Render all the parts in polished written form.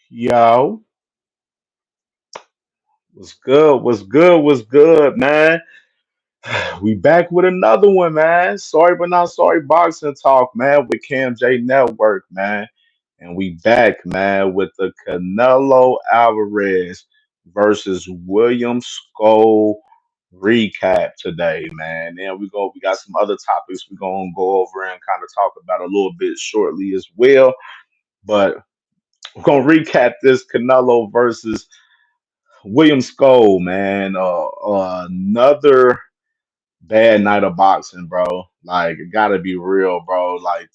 Yo, what's good? What's good? What's good, man? We back with another one, man. Sorry, but not sorry. Boxing talk, man, with CamJNetwork, man, and we back, man, with the Canelo Alvarez versus William Skull recap today, man. Then we got some other topics we're gonna go over and kind of talk about a little bit shortly as well. But we're gonna recap this Canelo versus William Skull, man. Another bad night of boxing, bro. Like, it gotta be real, bro. Like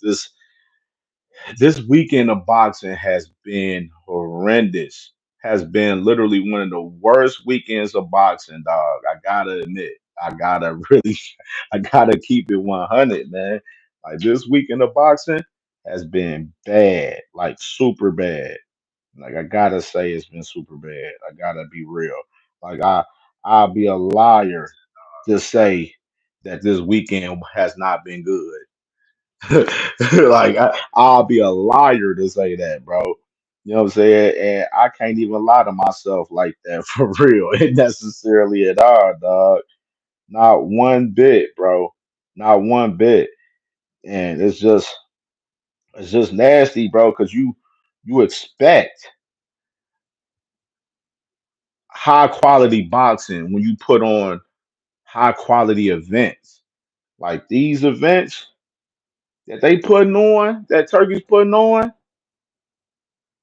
this weekend of boxing has been horrendous. Has been literally one of the worst weekends of boxing, dog. I gotta admit. I gotta really, I gotta keep it 100, man. Like this weekend of boxing has been bad, like super bad. Like I gotta say, it's been super bad. I gotta be real. Like I'll be a liar to say that this weekend has not been good. Like I'll be a liar to say that, bro. You know what I'm saying? And I can't even lie to myself like that for real. It necessarily at all, dog. Not one bit, bro. Not one bit. And it's just nasty, bro, because you expect high quality boxing when you put on high quality events. Like these events that they putting on, that Turkey's putting on,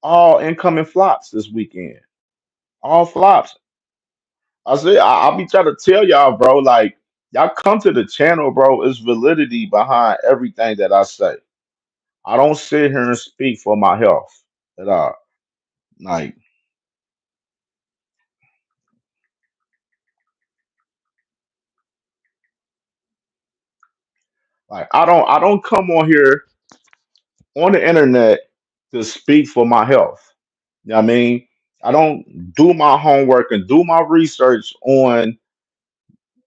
all incoming flops this weekend. All flops. I'll be trying to tell y'all, bro. Like y'all come to the channel, bro. It's validity behind everything that I say. I don't sit here and speak for my health at all. Like, I don't come on here on the internet to speak for my health. You know what I mean? I don't do my homework and do my research on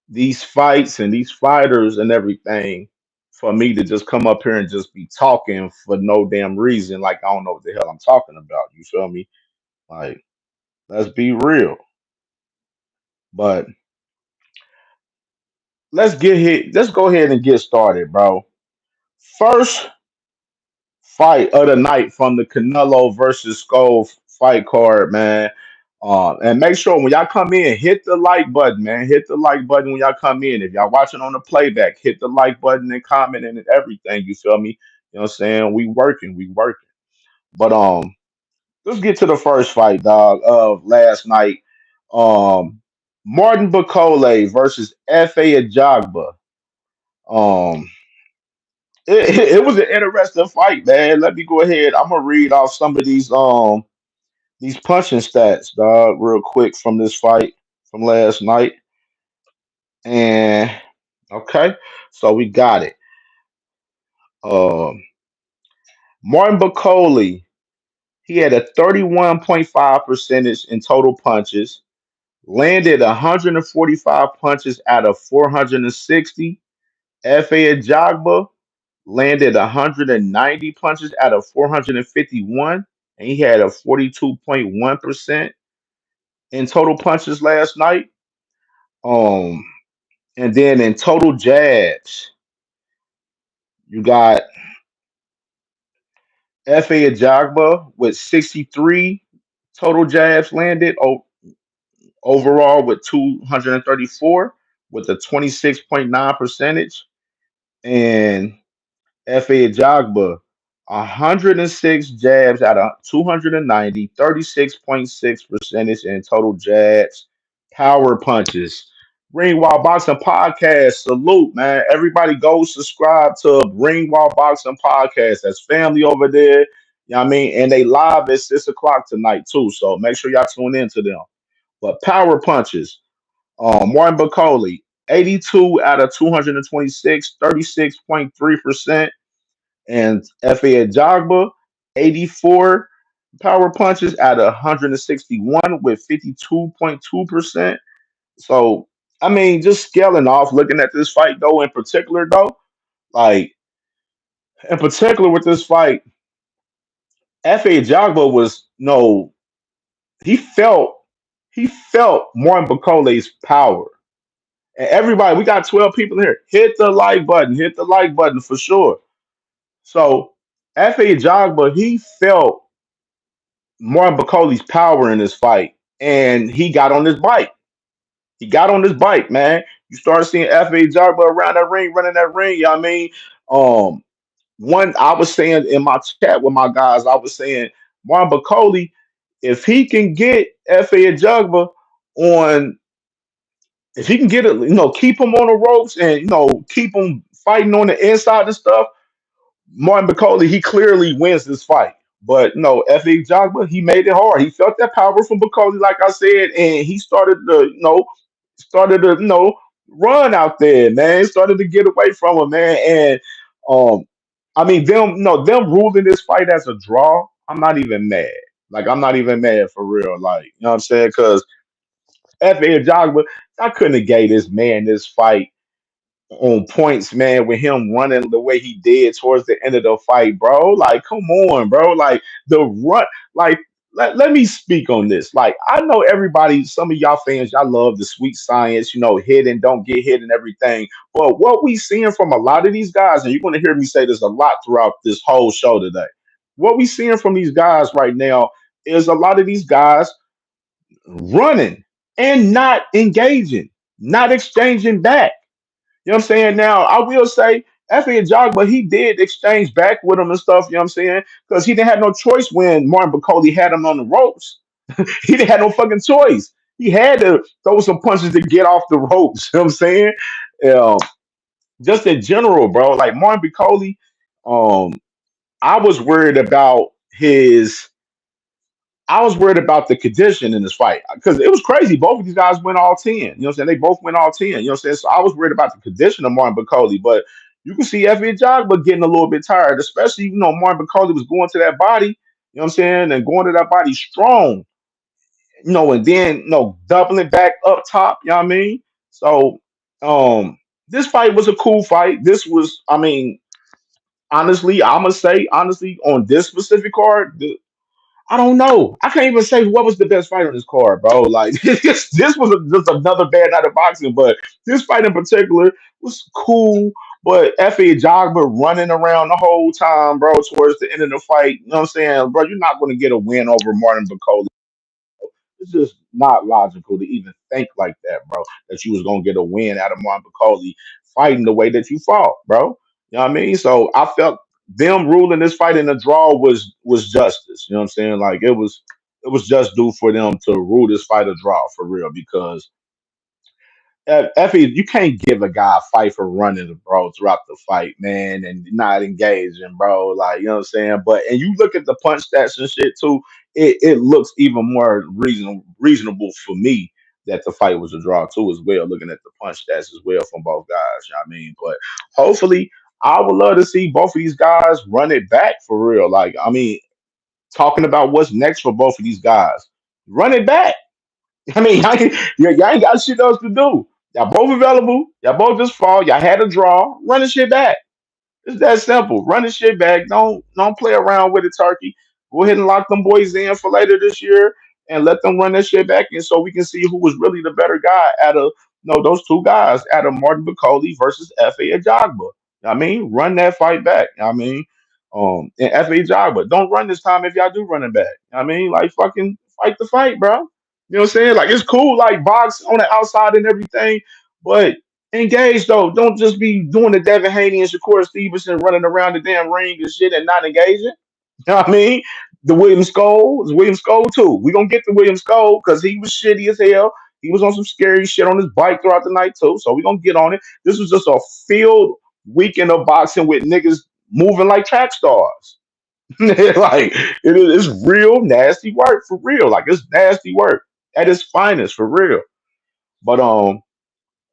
these fights and these fighters and everything for me to just come up here and just be talking for no damn reason. Like I don't know what the hell I'm talking about. You feel me? Like, let's be real. But let's go ahead and get started, bro. First fight of the night from the Canelo versus Skull fight card, man. And make sure when y'all come in, hit the like button, man. Hit the like button when y'all come in. If y'all watching on the playback, hit the like button and comment and everything. You feel me? You know what I'm saying? We working. But let's get to the first fight, dog, of last night. Um, Martin Bakole versus Fa Ajagba. Um, it was an interesting fight, man. Let me go ahead. I'm gonna read off some of these punching stats, dog, real quick from this fight from last night. And okay, so we got it. Um, Martin Bakole, he had a 31.5 percentage in total punches, landed 145 punches out of 460. Fa Jagba landed 190 punches out of 451, and he had a 42.1% in total punches last night. Um, and then in total jabs, you got Fa Ajagba with 63 total jabs landed overall with 234 with a 26.9 percentage. And Fa Ajagba, 106 jabs out of 290, 36.6 percentage in total jabs, power punches. Ring Wall Boxing Podcast. Salute, man. Everybody go subscribe to Ring Wall Boxing Podcast. That's family over there. You know what I mean? And they live at 6 o'clock tonight, too. So make sure y'all tune in to them. But power punches. Martin Bakole, 82 out of 226, 36.3%. And Fa Jogba, 84 power punches out of 161 with 52.2%. So, I mean, just scaling off, looking at this fight, though, in particular, though, like, in particular with this fight, Fa Jogba was no, he felt he felt Martin Bacole's power. And everybody, we got 12 people here. Hit the like button. Hit the like button for sure. So Fa Jogba, he felt Martin Bacole's power in this fight, and he got on his bike. He got on his bike, man. You start seeing Fa Jogba around that ring, running that ring. You know what I mean? Um, One, I was saying in my chat with my guys, I was saying Martin Bacoli, if he can get Fa Jugba on, if he can get it, keep him on the ropes and keep him fighting on the inside and stuff. Martin Bacoli, he clearly wins this fight. But no, Fa Jogba, he made it hard. He felt that power from Bacoli, like I said, and he started to run out there, man. Started to get away from him, man. And um, I mean, them ruling this fight as a draw. I'm not even mad. Like, I'm not even mad for real. Like, you know what I'm saying? Because Fa Jogba, I couldn't have gave this man this fight on points, man, with him running the way he did towards the end of the fight, bro. Like, come on, bro. Like, the run, like, let me speak on this. Like, I know everybody, some of y'all fans, y'all love the sweet science, hit and don't get hit and everything. But what we seeing from a lot of these guys, and you're going to hear me say this a lot throughout this whole show today, what we seeing from these guys right now is a lot of these guys running and not engaging, not exchanging back. You know what I'm saying? Now, I will say, Effie Jogba, he did exchange back with him and stuff, you know what I'm saying? Because he didn't have no choice when Martin Bacoli had him on the ropes. He didn't have no fucking choice. He had to throw some punches to get off the ropes, you know what I'm saying? Um, just in general, bro, like Martin Bacoli, um, I was worried about his I was worried about the condition in this fight because it was crazy. Both of these guys went all 10. You know what I'm saying? They both went all 10. You know what I'm saying? So I was worried about the condition of Martin Bacoli, but you can see Effie Jogba getting a little bit tired, especially, Martin Bacoli was going to that body, you know what I'm saying? And going to that body strong, and then, doubling back up top, you know what I mean? So, this fight was a cool fight. This was, I mean, honestly, I'm going to say, honestly, on this specific card, I don't know. I can't even say what was the best fight on this card, bro. Like this was just another bad night of boxing, but this fight in particular was cool. But Effie Jogba running around the whole time, bro, towards the end of the fight. You know what I'm saying, bro? You're not going to get a win over Martin Bacoli. It's just not logical to even think like that, bro. That you was gonna get a win out of Martin Bacoli fighting the way that you fought, bro. You know what I mean? So I felt them ruling this fight in a draw was justice. You know what I'm saying? Like it was just due for them to rule this fight a draw for real because Effie, you can't give a guy a fight for running, bro, throughout the fight, man, and not engaging, bro. Like, you know what I'm saying? But and you look at the punch stats and shit too, it looks even more reasonable for me that the fight was a draw too, as well, looking at the punch stats as well from both guys. You know what I mean? But hopefully I would love to see both of these guys run it back for real. Like, I mean, talking about what's next for both of these guys. Run it back. I mean, y'all ain't got shit else to do. Y'all both available. Y'all both just fall. Y'all had a draw. Run the shit back. It's that simple. Run the shit back. Don't play around with it, Turkey. Go ahead and lock them boys in for later this year and let them run that shit back in so we can see who was really the better guy out of those two guys, out of Martin Bacoli versus F.A. Ajagba. I mean, run that fight back. I mean, and F.A. Ajagba. Don't run this time if y'all do run it back. I mean, like fucking fight the fight, bro. You know what I'm saying? Like it's cool, like box on the outside and everything, but engage though. Don't just be doing the Devin Haney and Shakur Stevenson running around the damn ring and shit and not engaging. You know what I mean? The William Skull is William Skull too. We gonna get the William Skull because he was shitty as hell. He was on some scary shit on his bike throughout the night too. So we gonna get on it. This was just a field weekend of boxing with niggas moving like track stars. Like it's real nasty work for real. Like it's nasty work at its finest for real. But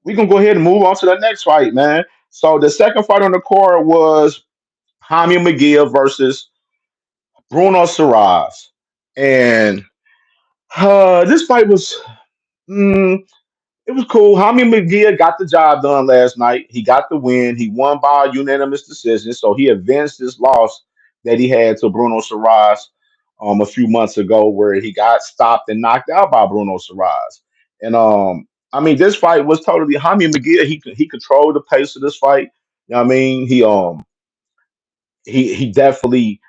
we can go ahead and move on to the next fight, man. So the second fight on the card was Jaime McGill versus Bruno Saraz, and this fight was mm, it was cool. Jaime McGill got the job done last night. He got the win. He won by a unanimous decision, so he avenged his loss that he had to Bruno Saraz. a few months ago where he got stopped and knocked out by Bruno Saraz. And I mean, this fight was totally Jaime McGill. He controlled the pace of this fight. You know what I mean? He definitely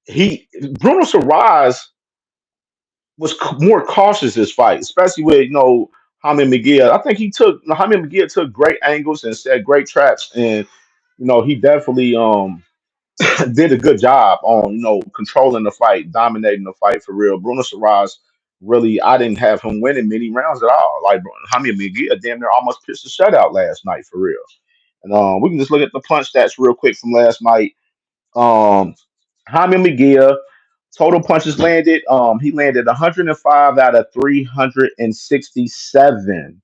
he Bruno Saraz was more cautious this fight, especially with Jaime McGill. I think Jaime McGill took great angles and set great traps, and he definitely did a good job on controlling the fight, dominating the fight for real. Bruno Saraz really, I didn't have him winning many rounds at all. Like Jaime McGill damn near almost pitched a shutout last night for real. And we can just look at the punch stats real quick from last night. Um, Jaime McGill total punches landed. He landed 105 out of 367.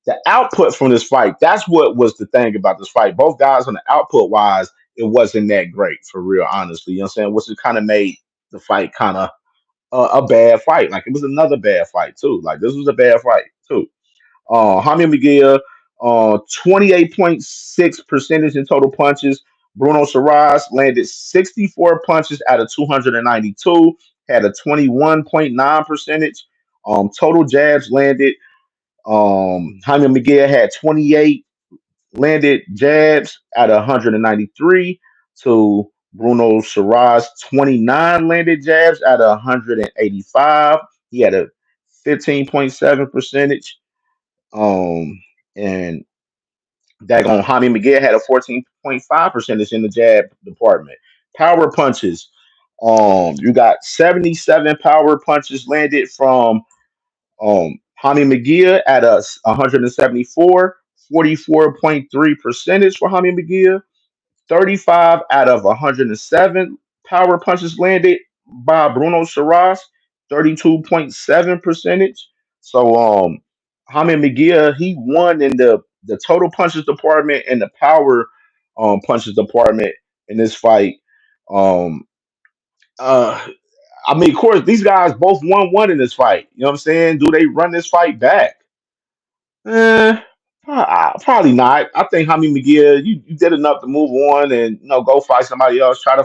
The output from this fight, that's what was the thing about this fight. Both guys on the output wise, it wasn't that great for real, honestly. You know what I'm saying? Which it kind of made the fight kind of a bad fight. Like it was another bad fight too. Like this was a bad fight too. Jaime McGill, 28.6 percentage in total punches. Bruno Saraz landed 64 punches out of 292, had a 21.9 percentage. Total jabs landed. Jaime McGill had 28 landed jabs out of 193 to Bruno Saraz 29 landed jabs out of 185. He had a 15.7 percentage. And Dagon Jaime McGill had a 14.5 percentage in the jab department. Power punches. You got 77 power punches landed from Jaime McGill at a 174, 44.3 percentage for Jaime McGill. 35 out of 107 power punches landed by Bruno Saras, 32.7 percentage. So Jaime McGill, he won in the total punches department and the power punches department in this fight. Um uh I mean, of course, these guys both won one in this fight. You know what I'm saying? Do they run this fight back? Eh, probably not. I think Jaime McGill, you did enough to move on and go fight somebody else. Try to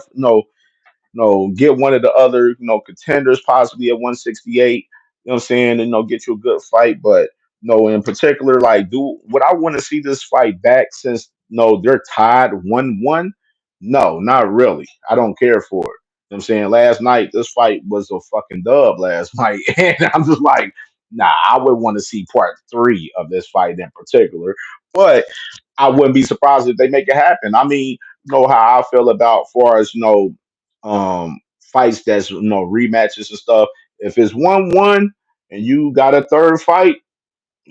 get one of the other contenders possibly at 168. You know what I'm saying? And get you a good fight, but in particular, like, do would I want to see this fight back since they're tied 1-1? No, not really. I don't care for it. You know what I'm saying? Last night, this fight was a fucking dub last night. And I'm just like, nah, I would want to see part three of this fight in particular. But I wouldn't be surprised if they make it happen. I mean, how I feel about far as fights that's rematches and stuff. If it's 1-1 and you got a third fight,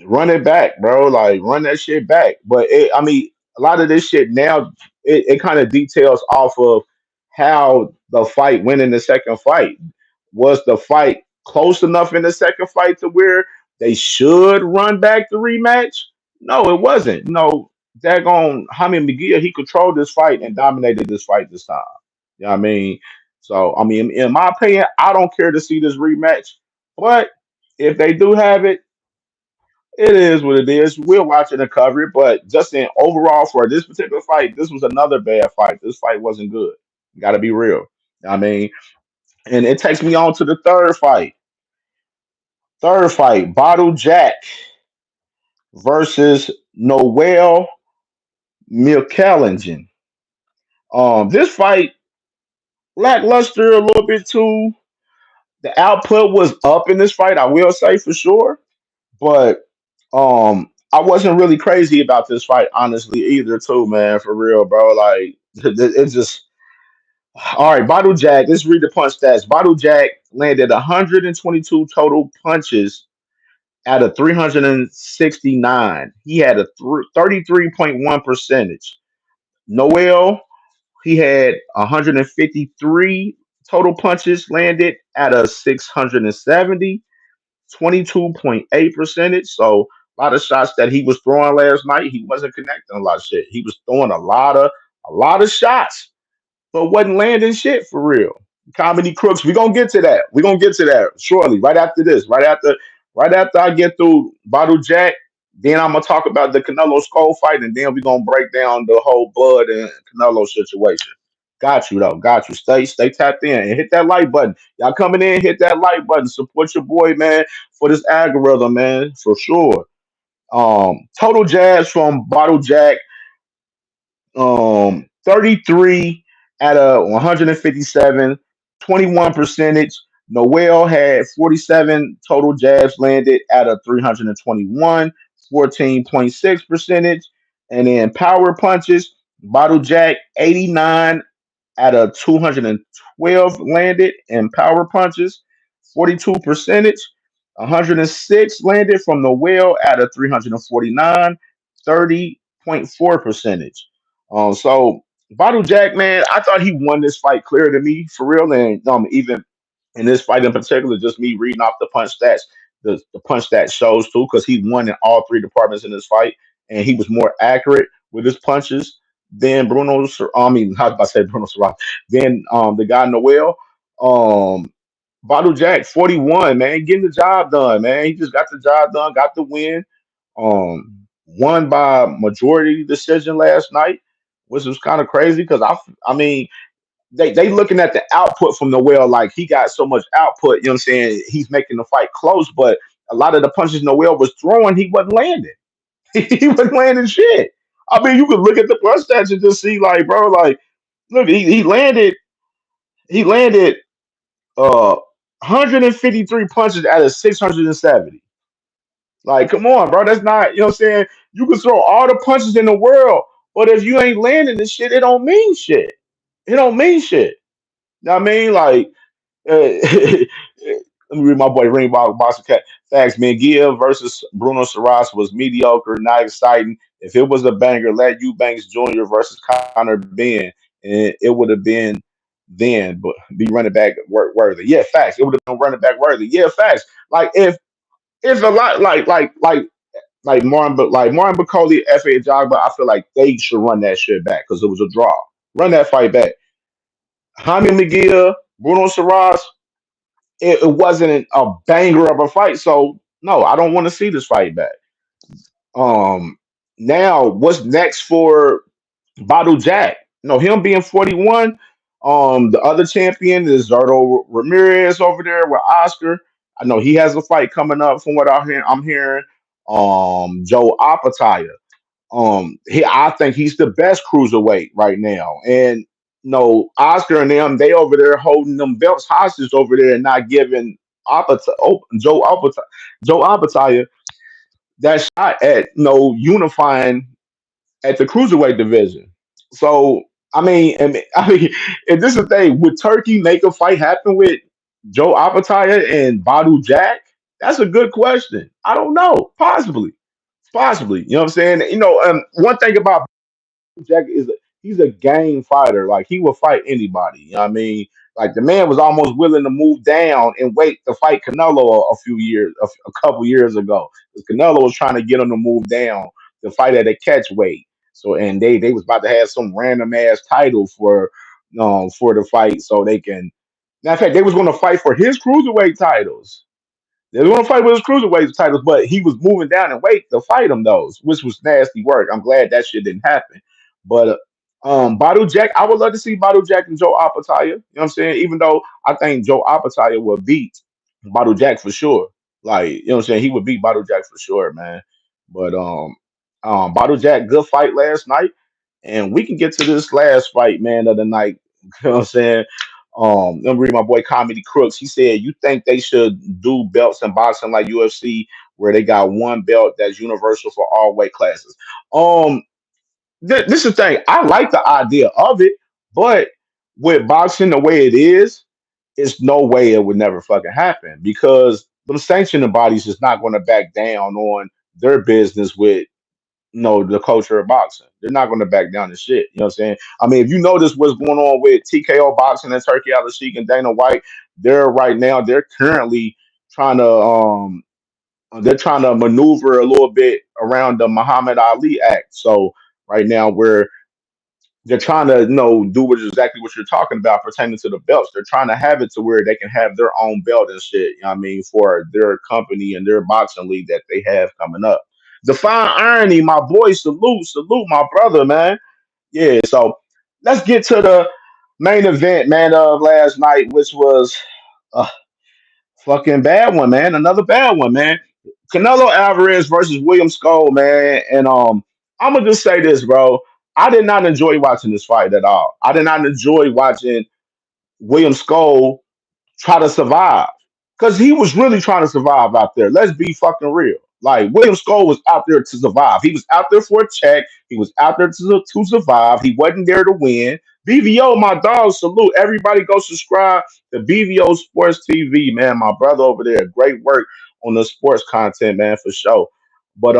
run it back, bro. Like run that shit back. But I mean, a lot of this shit now it kind of details off of how the fight went in the second fight. Was the fight close enough in the second fight to where they should run back the rematch? No, it wasn't. Daggone Jaime McGill, he controlled this fight and dominated this fight this time. You know what I mean? So, I mean, in my opinion, I don't care to see this rematch. But if they do have it, it is what it is. We'll watch it and cover it. But just in overall for this particular fight, this was another bad fight. This fight wasn't good. Got to be real. You know what I mean, and it takes me on to the third fight. Third fight, Bottle Jack versus Noel Milcallingen. This fight lackluster a little bit too. The output was up in this fight, I will say for sure, but I wasn't really crazy about this fight, honestly, either. Too, man, for real, bro. Like it's just all right. Bottle Jack. Let's read the punch stats. Bottle Jack landed 122 total punches out of 369. He had a 33.1 percentage. Noel, he had 153 total punches landed out of 670, 22.8 percentage. So a lot of shots that he was throwing last night, he wasn't connecting a lot of shit. He was throwing a lot of shots, but wasn't landing shit for real. Comedy crooks. We're gonna get to that. We're gonna get to that shortly, right after this. Right after I get through Bottle Jack, then I'm gonna talk about the Canelo Skull fight, and then we're gonna break down the whole Blood and Canelo situation. Got you though. Got you. Stay tapped in and hit that like button. Y'all coming in, hit that like button. Support your boy, man, for this algorithm, man, for sure. Total jabs from Bottle Jack, 33 out of 157, 21 percentage. Noel had 47 total jabs landed out of 321, 14.6 percentage. And then power punches, Bottle Jack 89 out of 212 landed in power punches, 42 percentage, 106 landed from the whale out of 349, 30.4 percentage. So Bottle Jack, man, I thought he won this fight clear to me for real, and even in this fight in particular, just me reading off the punch stats, the punch stat shows too, because he won in all three departments in this fight, and he was more accurate with his punches than I mean, how about to say Bruno Serrano, then the guy Noel. Um, Bottle Jack, 41, man, getting the job done, man. He just got the job done, got the win. Won by majority decision last night, which was kind of crazy because I mean, they looking at the output from Noel, like he got so much output, you know what I'm saying? He's making the fight close, but a lot of the punches Noel was throwing, he wasn't landing. He wasn't landing shit. I mean, you could look at the punch stats and just see, like, bro, like, look, he landed 153 punches out of 670. Like, come on, bro. That's not, you know what I'm saying? You can throw all the punches in the world, but if you ain't landing this shit, it don't mean shit. It don't mean shit. You know what I mean? Like, let me read my boy Ringbox Boxer Cat. Facts, man. Gia versus Bruno Saras was mediocre, not exciting. If it was a banger, let Eubanks Jr. versus Connor Ben, and it would have been then, but be running back worthy. Yeah, facts. It would have been running back worthy. Yeah, facts. Like if a lot like Martin, but like Martin Bacoli, FA Jogba, I feel like they should run that shit back because it was a draw. Run that fight back. Jaime McGill, Bruno Saras, it wasn't a banger of a fight. So no, I don't want to see this fight back. Um, Now what's next for Bottle Jack? No, him being 41. The other champion is Zardo Ramirez over there with Oscar. I know he has a fight coming up from what I'm hearing. Joe Apataya. I think he's the best cruiserweight right now. And no, Oscar and them, they over there holding them belts hostage over there and not giving Joe Apataya that shot at unifying at the cruiserweight division. So I mean, if this is the thing, would Turkey make a fight happen with Joe Apataya and Badu Jack? That's a good question. I don't know. Possibly. You know what I'm saying? One thing about Jack is he's a game fighter. Like he will fight anybody. You know what I mean? Like the man was almost willing to move down and wait to fight Canelo a couple years ago. 'Cause Canelo was trying to get him to move down to fight at a catch weight. So and they was about to have some random ass title for the fight so they can. Matter of fact, they was going to fight for his cruiserweight titles. They were going to fight with his cruiserweight titles, but he was moving down in weight to fight them those, which was nasty work. I'm glad that shit didn't happen. But Badu Jack, I would love to see Badu Jack and Joe Apataya. You know what I'm saying? Even though I think Joe Apataya will beat Badu Jack for sure. Like, you know what I'm saying? He would beat Badu Jack for sure, man. But Badu Jack, good fight last night. And we can get to this last fight, man, of the night. You know what I'm saying? Let me read my boy Comedy Crooks. He said, "You think they should do belts in boxing like UFC, where they got one belt that's universal for all weight classes?" Um, this is the thing. I like the idea of it, but with boxing the way it is, it's no way it would never fucking happen because them sanctioning bodies is not going to back down on their business with the culture of boxing. They're not going to back down the shit. You know what I'm saying? I mean, if you notice what's going on with TKO boxing and Turkey Al Sheik and Dana White, they're currently trying to maneuver a little bit around the Muhammad Ali Act. So right now they're trying to do exactly what you're talking about pertaining to the belts. They're trying to have it to where they can have their own belt and shit. You know what I mean, for their company and their boxing league that they have coming up. Define irony, my boy. Salute, my brother, man. Yeah. So let's get to Main event, man, of last night, which was a fucking bad one, man. Another bad one, man. Canelo Alvarez versus William Skull, man. And I'm gonna just say this, bro. I did not enjoy watching this fight at all. I did not enjoy watching William Skull try to survive. Because he was really trying to survive out there. Let's be fucking real. Like William Skull was out there to survive. He was out there for a check. He was out there to survive. He wasn't there to win. BVO, my dog, salute. Everybody go subscribe to BVO Sports TV, man. My brother over there. Great work on the sports content, man, for sure. But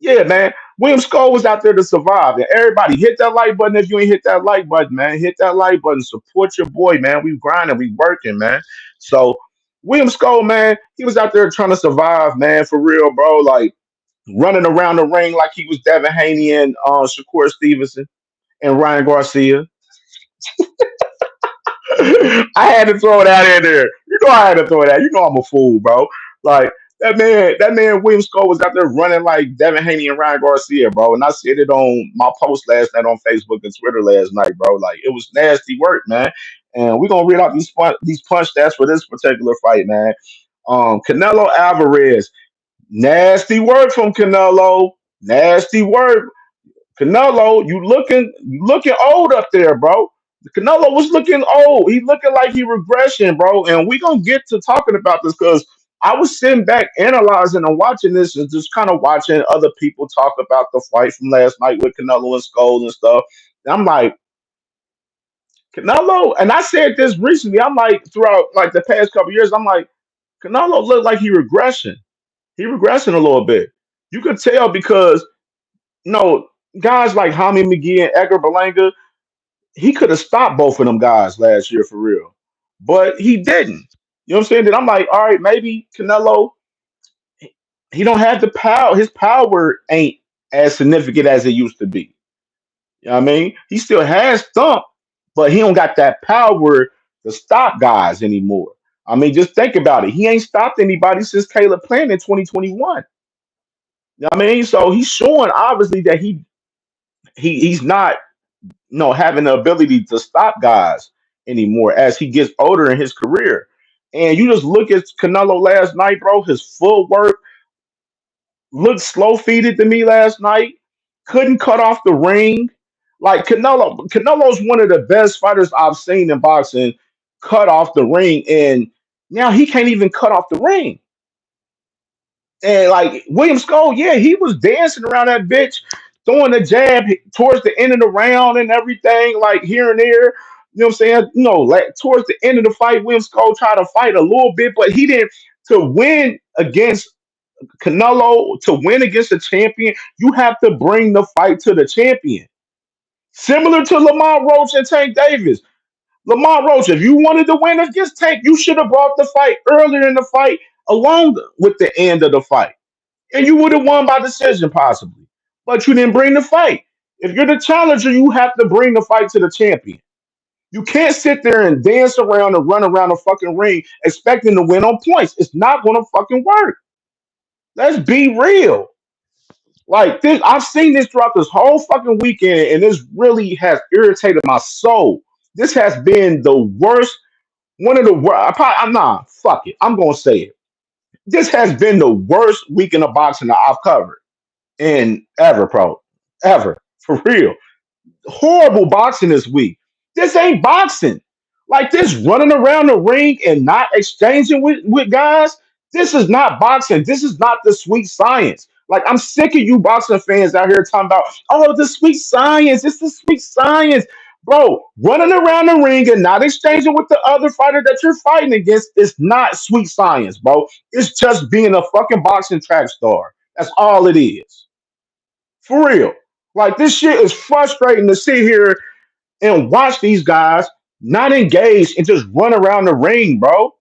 yeah, man. William Skull was out there to survive. And everybody hit that like button if you ain't hit that like button, man. Hit that like button. Support your boy, man. We grinding, we working, man. So William Skull, man, he was out there trying to survive, man, for real, bro. Like running around the ring like he was Devin Haney and Shakur Stevenson and Ryan Garcia. I had to throw that in there. You know I had to throw that. You know I'm a fool, bro. Like that man William Skull was out there running like Devin Haney and Ryan Garcia, bro. And I said it on my post last night on Facebook and Twitter last night, bro. Like it was nasty work, man. And we're gonna read out these punch stats for this particular fight, man. Canelo Alvarez, nasty work from Canelo. Nasty work. Canelo, you looking old up there, bro. Canelo was looking old. He looking like he regression, bro. And we gonna get to talking about this because I was sitting back analyzing and watching this and just kind of watching other people talk about the fight from last night with Canelo and Skull and stuff. And I'm like, Canelo, and I said this recently. I'm like, throughout like the past couple years, I'm like, Canelo looked like he regressing. He regressing a little bit. You could tell because no guys like Jaime McGee and Edgar Berlanga, he could have stopped both of them guys last year for real, but he didn't. You know what I'm saying? That I'm like, all right, maybe Canelo, he don't have the power. His power ain't as significant as it used to be. You know what I mean? He still has thump, but he don't got that power to stop guys anymore. I mean, just think about it. He ain't stopped anybody since Caleb Plant in 2021. You know what I mean? So he's showing obviously that he's not having the ability to stop guys anymore as he gets older in his career. And you just look at Canelo last night, bro. His footwork looked slow feeded to me last night. Couldn't cut off the ring. Like Canelo's one of the best fighters I've seen in boxing. Cut off the ring, and now he can't even cut off the ring. And like William Skull, yeah, he was dancing around that bitch, throwing the jab towards the end of the round and everything, like here and there. You know what I'm saying? Like towards the end of the fight, William Skull tried to fight a little bit, but he didn't. To win against Canelo, to win against a champion, you have to bring the fight to the champion. Similar to Lamont Roach and Tank Davis. Lamont Roach, if you wanted to win against Tank, you should have brought the fight earlier in the fight along with the end of the fight. And you would have won by decision possibly. But you didn't bring the fight. If you're the challenger, you have to bring the fight to the champion. You can't sit there and dance around and run around the fucking ring expecting to win on points. It's not gonna fucking work. Let's be real. Like this, I've seen this throughout this whole fucking weekend, and this really has irritated my soul. This has been the worst, one of the worst. I'm not. Fuck it. I'm gonna say it. This has been the worst weekend of boxing that I've covered in ever, bro. Ever. For real. Horrible boxing this week. This ain't boxing. Like this running around the ring and not exchanging with guys. This is not boxing. This is not the sweet science. Like I'm sick of you boxing fans out here talking about, oh, the sweet science. It's the sweet science. Bro, running around the ring and not exchanging with the other fighter that you're fighting against is not sweet science, bro. It's just being a fucking boxing track star. That's all it is. For real. Like this shit is frustrating to sit here and watch these guys not engage and just run around the ring, bro.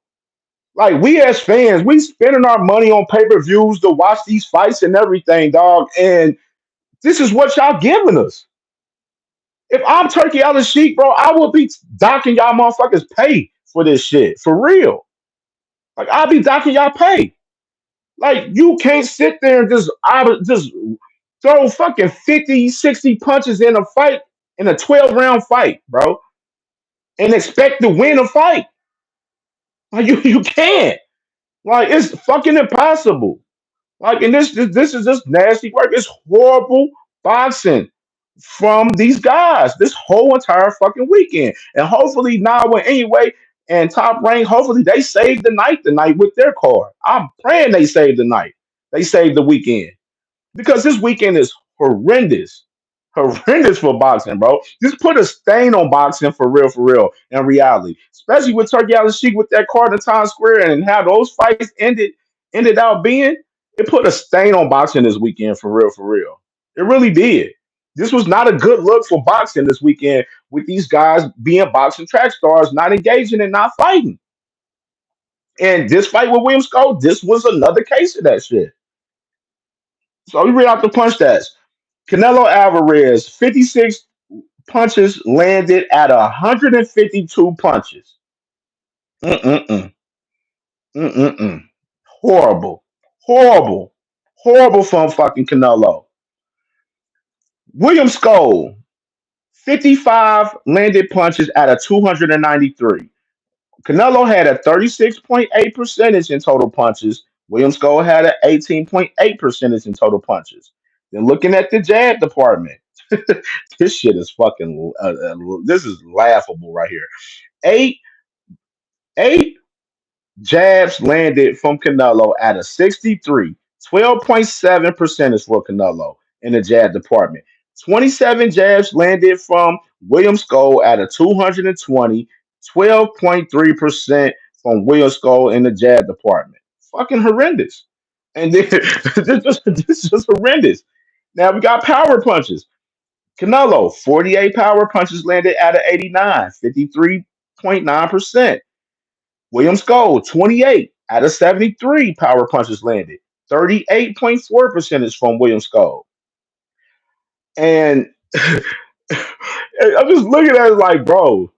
Like we as fans, we spending our money on pay-per-views to watch these fights and everything, dog. And this is what y'all giving us. If I'm Turkey Al Sheik, bro, I would be docking y'all motherfuckers pay for this shit. For real. Like I'll be docking y'all pay. Like you can't sit there and just throw fucking 50, 60 punches in a fight in a 12 round fight, bro. and expect to win a fight. Like you can't. Like it's fucking impossible. Like and this is just nasty work. It's horrible boxing from these guys this whole entire fucking weekend. And hopefully now anyway and top rank, hopefully they saved the night tonight with their card. I'm praying they saved the night. They saved the weekend because this weekend is horrendous. Horrendous for boxing, bro. Just put a stain on boxing for real, in reality. Especially with Turkey Allin Sheik with that card in Times Square and how those fights ended out being. It put a stain on boxing this weekend for real, for real. It really did. This was not a good look for boxing this weekend with these guys being boxing track stars, not engaging and not fighting. And this fight with William Skull, this was another case of that shit. So we read out the punch stats. Canelo Alvarez, 56 punches landed at 152 punches. Mm-mm-mm. Mm-mm-mm. Horrible. Horrible. Horrible from fucking Canelo. William Skull, 55 landed punches out of 293. Canelo had a 36.8 percentage in total punches. William Skull had an 18.8 percentage in total punches. Then looking at the jab department, this shit is fucking. This is laughable right here. Eight, eight jabs landed from Canelo at a 63, 12.7 percentage for Canelo in the jab department. 27 jabs landed from William Skull at a 220, 12.3% from William Skull in the jab department. Fucking horrendous. And then, this is just horrendous. Now we got power punches. Canelo, 48 power punches landed out of 89, 53.9%. William Skull, 28 out of 73 power punches landed, 38.4% is from William Skull. And I'm just looking at it like, bro,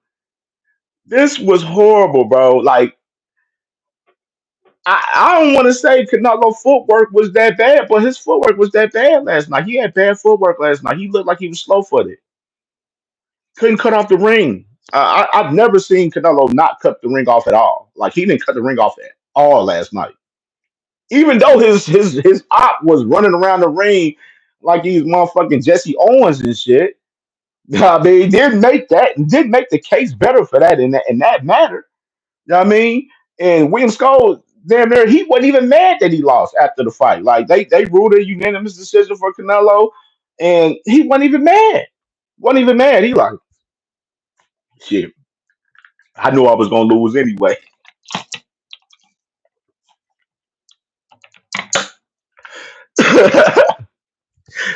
this was horrible, bro. Like, I don't want to say Canelo footwork was that bad, but his footwork was that bad last night. He had bad footwork last night. He looked like he was slow footed. Couldn't cut off the ring. I've never seen Canelo not cut the ring off at all. Like he didn't cut the ring off at all last night. Even though his op was running around the ring like he's motherfucking Jesse Owens and shit. I mean, did make the case better for that in that matter. You know what I mean? And William Skull, damn near, he wasn't even mad that he lost after the fight. Like they ruled a unanimous decision for Canelo, and he wasn't even mad. Wasn't even mad. He like, shit, I knew I was gonna lose anyway.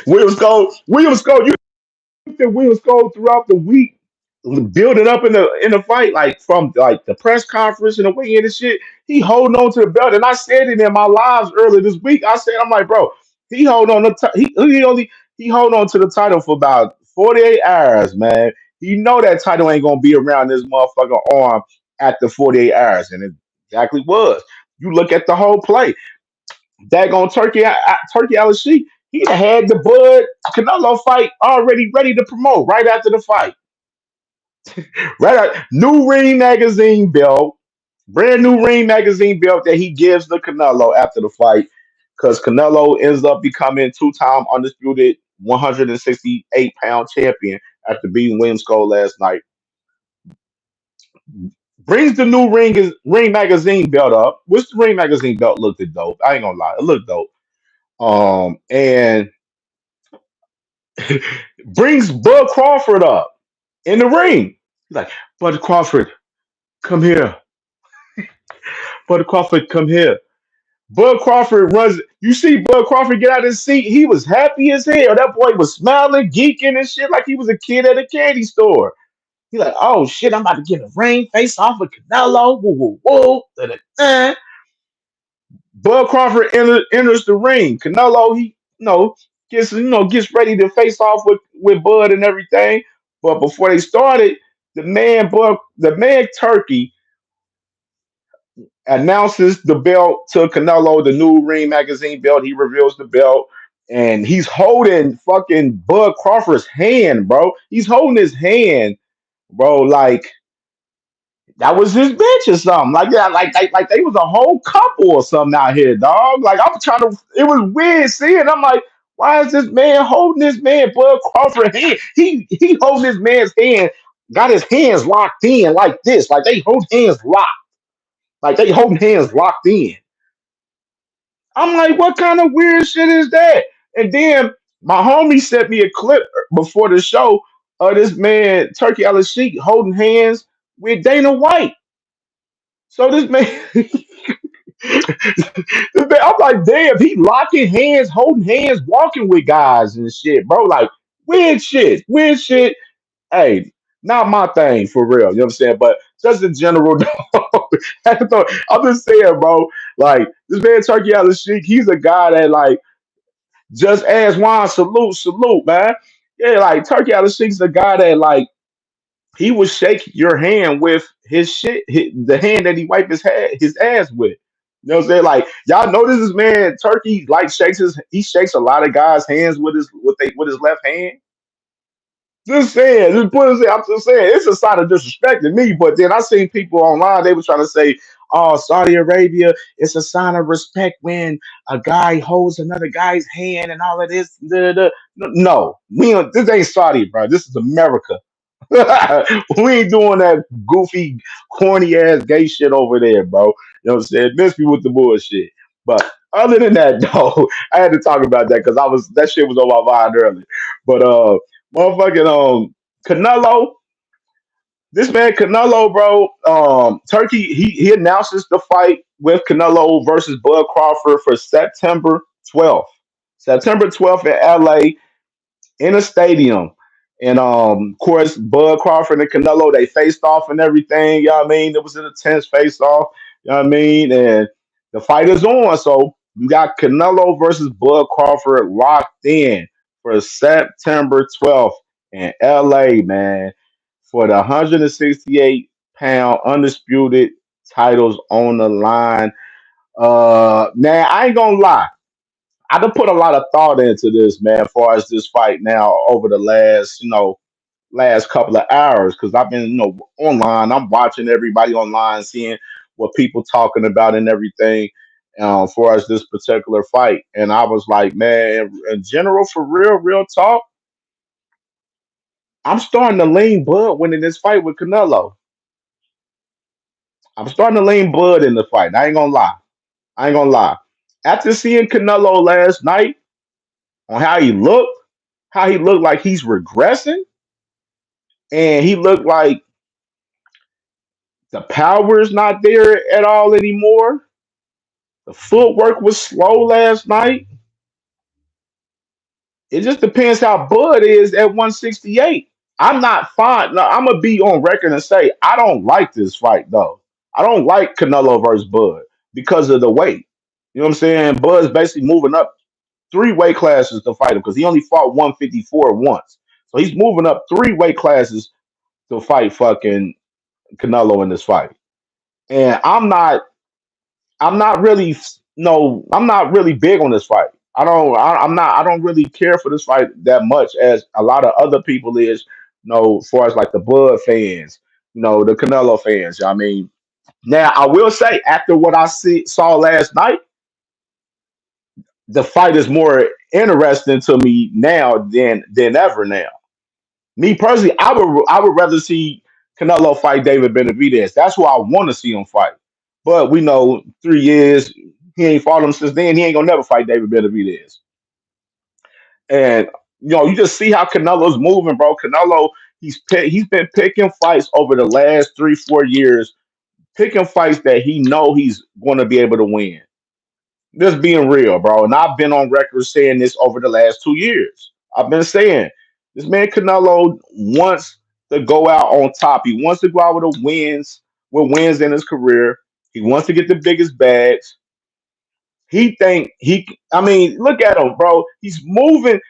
William Skull, that Will Skull throughout the week, building up in the fight, like from like the press conference and the weigh in and shit. He holding on to the belt, and I said it in my lives earlier this week. I said, I'm like, bro, he hold on to he hold on to the title for about 48 hours, man. He know that title ain't gonna be around this motherfucker arm after 48 hours, and it exactly was. You look at the whole play. Daggone Turkey Allin Sheik, he had the Bud Canelo fight already ready to promote right after the fight. Right out, new ring magazine belt, brand new ring magazine belt that he gives the Canelo after the fight, because Canelo ends up becoming two-time undisputed 168-pound champion after beating William Skull last night. Brings the new ring magazine belt up. Which the ring magazine belt looked dope. I ain't gonna lie, it looked dope. And brings Bud Crawford up in the ring. He's like, Bud Crawford, come here. Bud Crawford, come here. Bud Crawford runs. You see Bud Crawford get out of his seat. He was happy as hell. That boy was smiling, geeking and shit like he was a kid at a candy store. He's like, oh shit, I'm about to get a ring face off with Canelo. Woo, woo, woo. Da-da-da. Bud Crawford enters the ring. Canelo, he gets ready to face off with Bud and everything. But before they started, the man Turkey announces the belt to Canelo, the new ring magazine belt. He reveals the belt, and he's holding fucking Bud Crawford's hand, bro. He's holding his hand, bro. Like That was his bitch or something. Like that, like they was a whole couple or something out here, dog. Like I'm trying to it was weird seeing. I'm like, why is this man holding this man Bud Crawford hand? He holding this man's hand, got his hands locked in like this. Like they hold hands locked. Like they holding hands locked in. I'm like, what kind of weird shit is that? And then my homie sent me a clip before the show of this man, Turkey Al Sheik, holding hands with Dana White. So this man, I'm like, damn, he locking hands, holding hands, walking with guys and shit, bro. Like weird shit, weird shit. Hey, not my thing for real. You know what I'm saying? But just in general, I'm just saying, bro. Like this man, Turkey Al Sheik, he's a guy that like just as Juan, salute, salute, man. Yeah, like Turkey Al Sheik's a guy that like he would shake your hand with his shit, the hand that he wiped his ass with. You know what I'm saying? Like y'all notice this man Turkey like he shakes a lot of guys' hands with his left hand. Just saying, just put it. I'm just saying, it's a sign of disrespecting me. But then I seen people online; they were trying to say, "Oh, Saudi Arabia, it's a sign of respect when a guy holds another guy's hand and all of this." Da, da, da." No, we don't, this ain't Saudi, bro. This is America. We ain't doing that goofy, corny ass gay shit over there, bro. You know what I'm saying? Miss me with the bullshit. But other than that, though, I had to talk about that because I was that shit was on my mind earlier. But motherfucking Canelo, this man Canelo, bro, Turkey, he announces the fight with Canelo versus Bud Crawford for September 12th. September 12th in LA in a stadium. And of course, Bud Crawford and Canelo, they faced off and everything. You know what I mean? It was an intense face off. You know what I mean? And the fight is on. So you got Canelo versus Bud Crawford locked in for September 12th in LA, man, for the 168-pound undisputed titles on the line. Now I ain't gonna lie. I done put a lot of thought into this, man, as far as this fight now over the last, last couple of hours, because I've been, online. I'm watching everybody online, seeing what people talking about and everything, as far as this particular fight. And I was like, man, in general, for real, real talk, I'm starting to lean Bud winning this fight with Canelo. I'm starting to lean Bud in the fight. I ain't gonna lie. I ain't gonna lie. After seeing Canelo last night on how he looked like he's regressing, and he looked like the power is not there at all anymore. The footwork was slow last night. It just depends how Bud is at 168. I'm not fine. No, I'm gonna be on record and say I don't like this fight though. I don't like Canelo versus Bud because of the weight. You know what I'm saying? Bud's basically moving up three weight classes to fight him because he only fought 154 once. So he's moving up three weight classes to fight fucking Canelo in this fight. And I'm not really no I'm not really big on this fight. I don't really care for this fight that much as a lot of other people is, as far as like the Bud fans, the Canelo fans. I mean, now I will say after what saw last night, the fight is more interesting to me now than ever now. Me personally, I would rather see Canelo fight David Benavidez. That's who I want to see him fight. But we know 3 years he ain't fought him since then. He ain't gonna never fight David Benavidez. And you just see how Canelo's moving, bro. Canelo, he's been picking fights over the last 3 4 years, picking fights that he know he's going to be able to win. Just being real, bro. And I've been on record saying this over the last 2 years. I've been saying this man Canelo wants to go out on top. He wants to go out with wins in his career. He wants to get the biggest bags. He think he I mean, look at him, bro. He's moving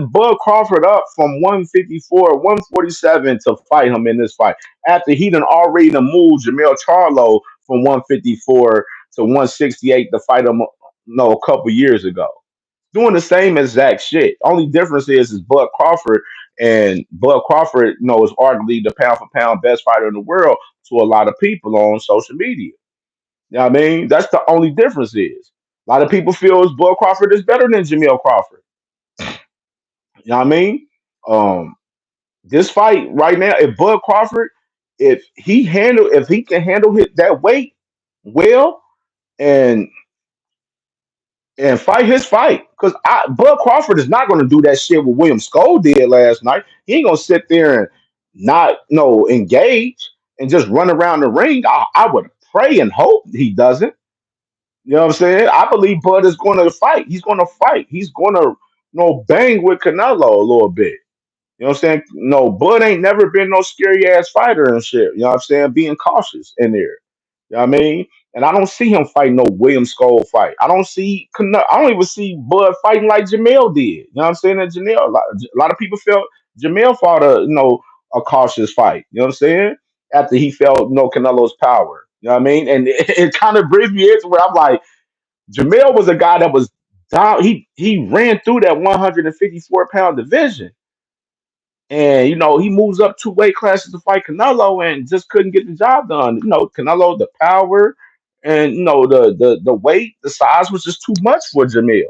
Bud Crawford up from 154, 147 to fight him in this fight. After he done already done moved Jamel Charlo from 154 to 168 to fight him no a couple years ago. Doing the same exact shit. Only difference is Bud Crawford. And Bud Crawford, is arguably the pound for pound best fighter in the world to a lot of people on social media. You know what I mean? That's the only difference is. A lot of people feel as Bud Crawford is better than Jamil Crawford. You know what I mean? Um, this fight right now, if Bud Crawford, if he can handle that weight well and fight his fight, because Bud Crawford is not going to do that shit what William Skull did last night. He ain't gonna sit there and not engage and just run around the ring. I would pray and hope he doesn't. You know what I'm saying? I believe Bud is going to fight. He's going to fight. He's going to bang with Canelo a little bit. You know what I'm saying? No, Bud ain't never been no scary ass fighter and shit. You know what I'm saying? Being cautious in there. You know what I mean? And I don't see him fighting no William Skull fight. I don't even see Bud fighting like Jamel did. You know what I'm saying? That a lot of people felt Jamel fought a cautious fight. You know what I'm saying? After he felt Canelo's power. You know what I mean? And it kind of brings me into where I'm like, Jamel was a guy that was down. He ran through that 154-pound division. And he moves up two weight classes to fight Canelo and just couldn't get the job done. Canelo, the power and the weight, the size was just too much for Jamil.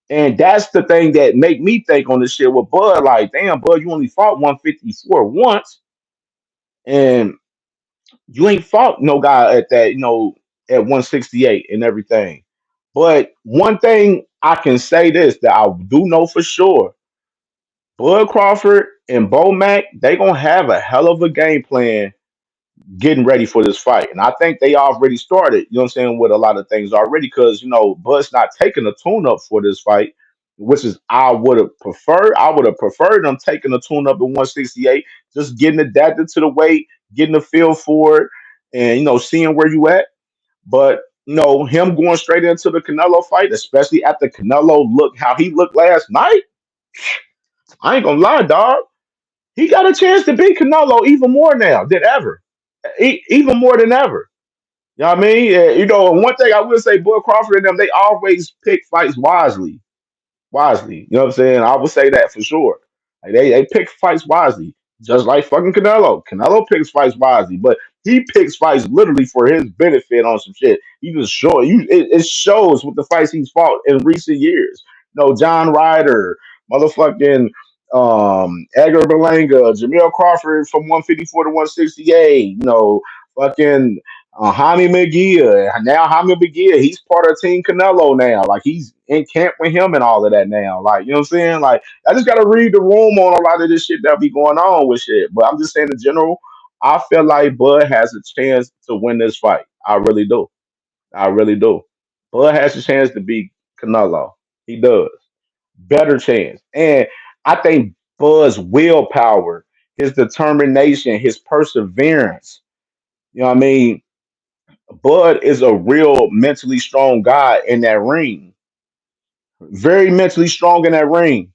And that's the thing that make me think on this shit with Bud, like, damn, Bud, you only fought 154 once, and you ain't fought no guy at that, at 168 and everything. But one thing I can say this that I do know for sure, Bud Crawford and Bo Mack, they gonna have a hell of a game plan getting ready for this fight. And I think they already started, you know what I'm saying, with a lot of things already, because Bud's not taking a tune up for this fight, which is I would have preferred. I would have preferred them taking a tune up at 168, just getting adapted to the weight, getting a feel for it, and seeing where you at. But him going straight into the Canelo fight, especially after Canelo looked how he looked last night, I ain't gonna lie, dog. He got a chance to beat Canelo even more now than ever. Even more than ever. You know what I mean? Yeah, and one thing I will say, Bud Crawford and them, they always pick fights wisely. Wisely. You know what I'm saying? I would say that for sure. Like they pick fights wisely. Just like fucking Canelo. Canelo picks fights wisely, but he picks fights literally for his benefit on some shit. He just it shows with the fights he's fought in recent years. John Ryder, motherfucking Edgar Berlanga, Jamil Crawford from 154 to 168, fucking Jaime McGee. Now Jaime McGee, he's part of Team Canelo now. Like he's in camp with him and all of that now. Like, you know what I'm saying? Like I just gotta read the room on a lot of this shit that be going on with shit. But I'm just saying in general, I feel like Bud has a chance to win this fight. I really do. I really do. Bud has a chance to beat Canelo. He does. Better chance. And I think Bud's willpower, his determination, his perseverance, you know what I mean? Bud is a real mentally strong guy in that ring. Very mentally strong in that ring.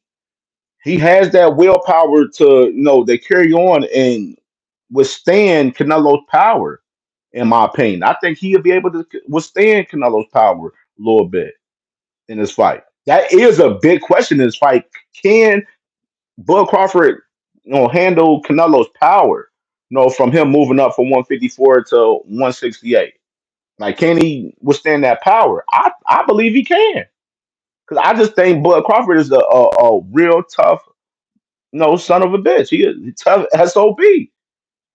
He has that willpower to, they carry on and withstand Canelo's power, in my opinion. I think he'll be able to withstand Canelo's power a little bit in this fight. That is a big question in this fight. Can Bud Crawford, handle Canelo's power, from him moving up from 154 to 168? Like, can he withstand that power? I believe he can. Because I just think Bud Crawford is a real tough, son of a bitch. He is tough SOB.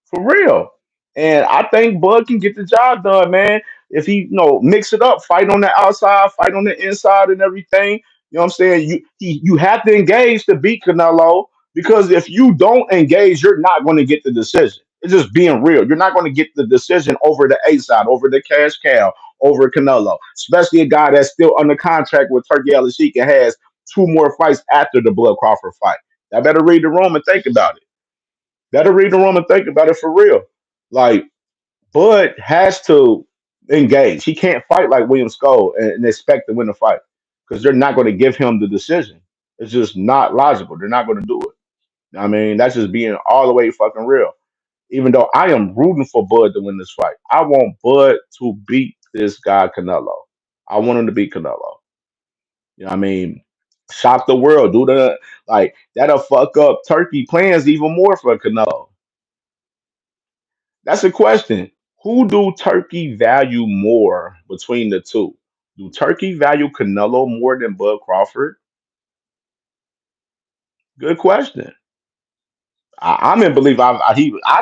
For real. And I think Bud can get the job done, man. If he, mix it up, fight on the outside, fight on the inside and everything. You know what I'm saying? You have to engage to beat Canelo, because if you don't engage, you're not going to get the decision. It's just being real. You're not going to get the decision over the A side, over the cash cow, over Canelo, especially a guy that's still under contract with Turkey Al Sheik and has two more fights after the Bud Crawford fight. I better read the room and think about it. Better read the room and think about it for real. Like, Bud has to engage. He can't fight like William Skull and expect to win the fight, because they're not going to give him the decision. It's just not logical. They're not going to do it. I mean, that's just being all the way fucking real. Even though I am rooting for Bud to win this fight, I want Bud to beat this guy Canelo. I want him to beat Canelo. You know what I mean? Shock the world, do the like that'll fuck up Turkey plans even more for Canelo. That's a question. Who do Turkey value more between the two? Do Turkey value Canelo more than Bud Crawford? Good question. I'm in belief. I